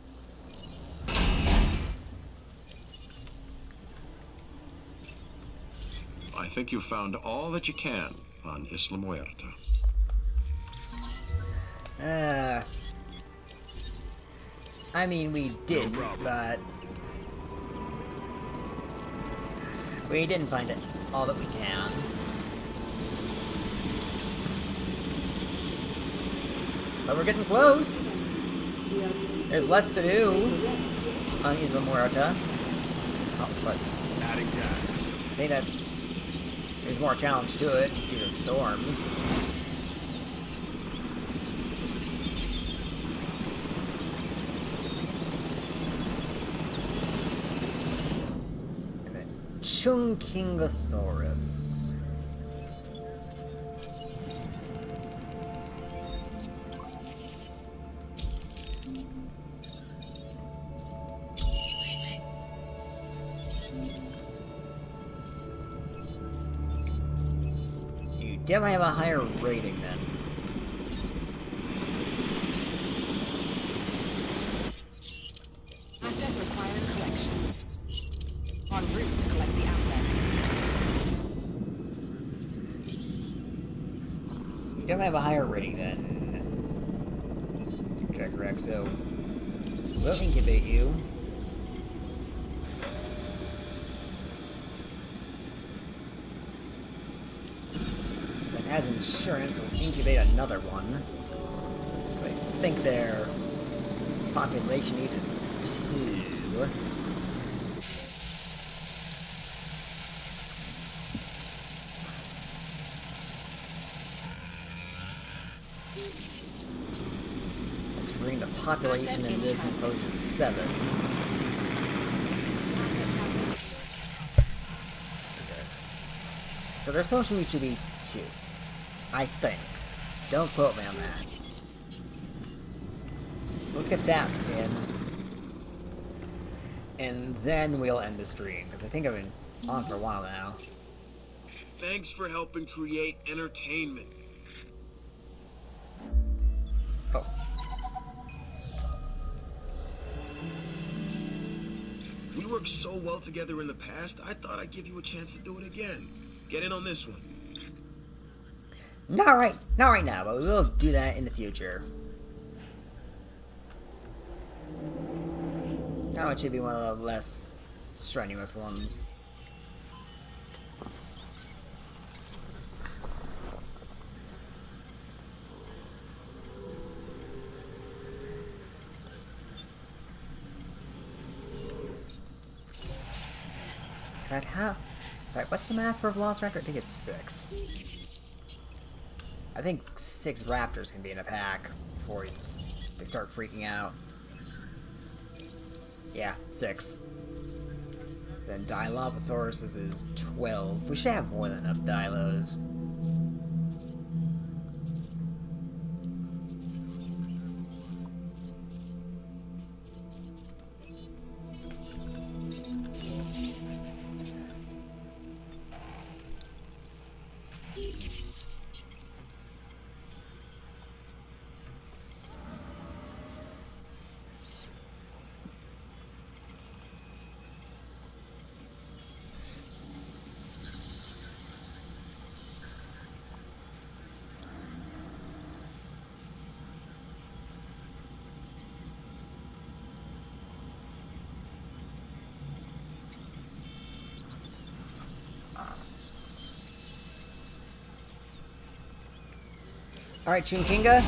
I think you've found all that you can on Isla Muerta. I mean, we did, but we didn't find it all that we can. But we're getting close. There's less to do on Isla Muerta. But Adding task. I think there's more challenge to it due to storms. Chunkingosaurus. You definitely have a higher rating then. Asset requiring collection. En route to collect the asset. You definitely have a higher rating than Dracorex, so we'll incubate you. And as insurance, we'll incubate another one. So I think their population need is 2. Let's bring the population in this enclosure 7. Okay. So their social meat should be 2. I think. Don't quote me on that. So let's get that in. And then we'll end the stream, because I think I've been on for a while now. Thanks for helping create entertainment. Oh. We worked so well together in the past, I thought I'd give you a chance to do it again. Get in on this one. Not right now, but we will do that in the future. Oh, it should be one of the less strenuous ones. What's the max for Velociraptor? I think it's 6. I think 6 raptors can be in a pack before they start freaking out. Yeah, 6. Then Dilophosaurus is 12. We should have more than enough Dilos. Alright, Chunkinga.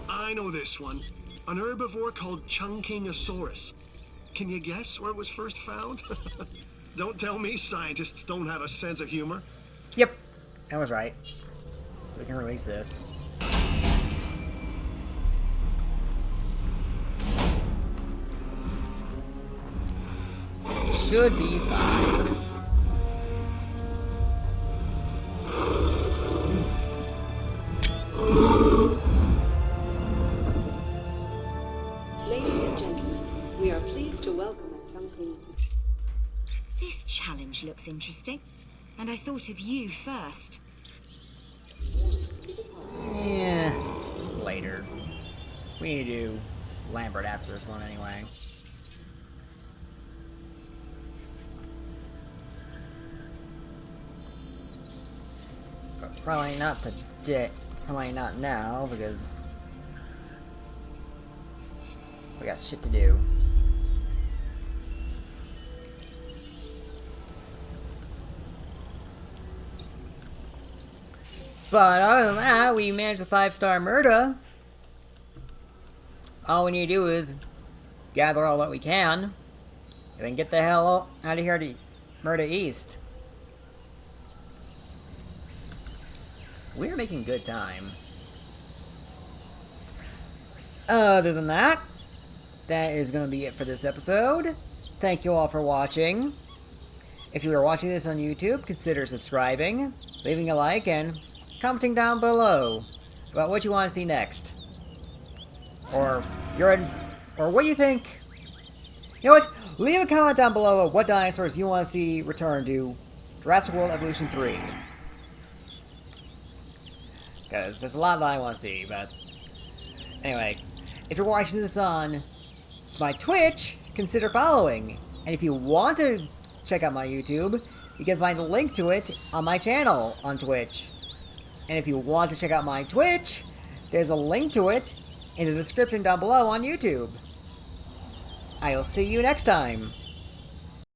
I know this one. An herbivore called Chunkingosaurus. Can you guess where it was first found? Don't tell me scientists don't have a sense of humor. Yep, I was right. We can release this. Should be fine. Ladies and gentlemen, we are pleased to welcome a Chunking. This challenge looks interesting, and I thought of you first. Yeah, later. We need to do Lambert after this one anyway. But probably not today. Probably not now, because we got shit to do. But other than that, we managed the 5-star Muerta. All we need to do is gather all that we can, and then get the hell out of here to Muerta East. We're making good time. Other than that, that is going to be it for this episode. Thank you all for watching. If you are watching this on YouTube, consider subscribing, leaving a like, and commenting down below about what you want to see next. Or what you think. You know what? Leave a comment down below of what dinosaurs you want to see return to Jurassic World Evolution 3. Because there's a lot that I want to see, but anyway, if you're watching this on my Twitch, consider following. And if you want to check out my YouTube, you can find a link to it on my channel on Twitch. And if you want to check out my Twitch, there's a link to it in the description down below on YouTube. I'll see you next time.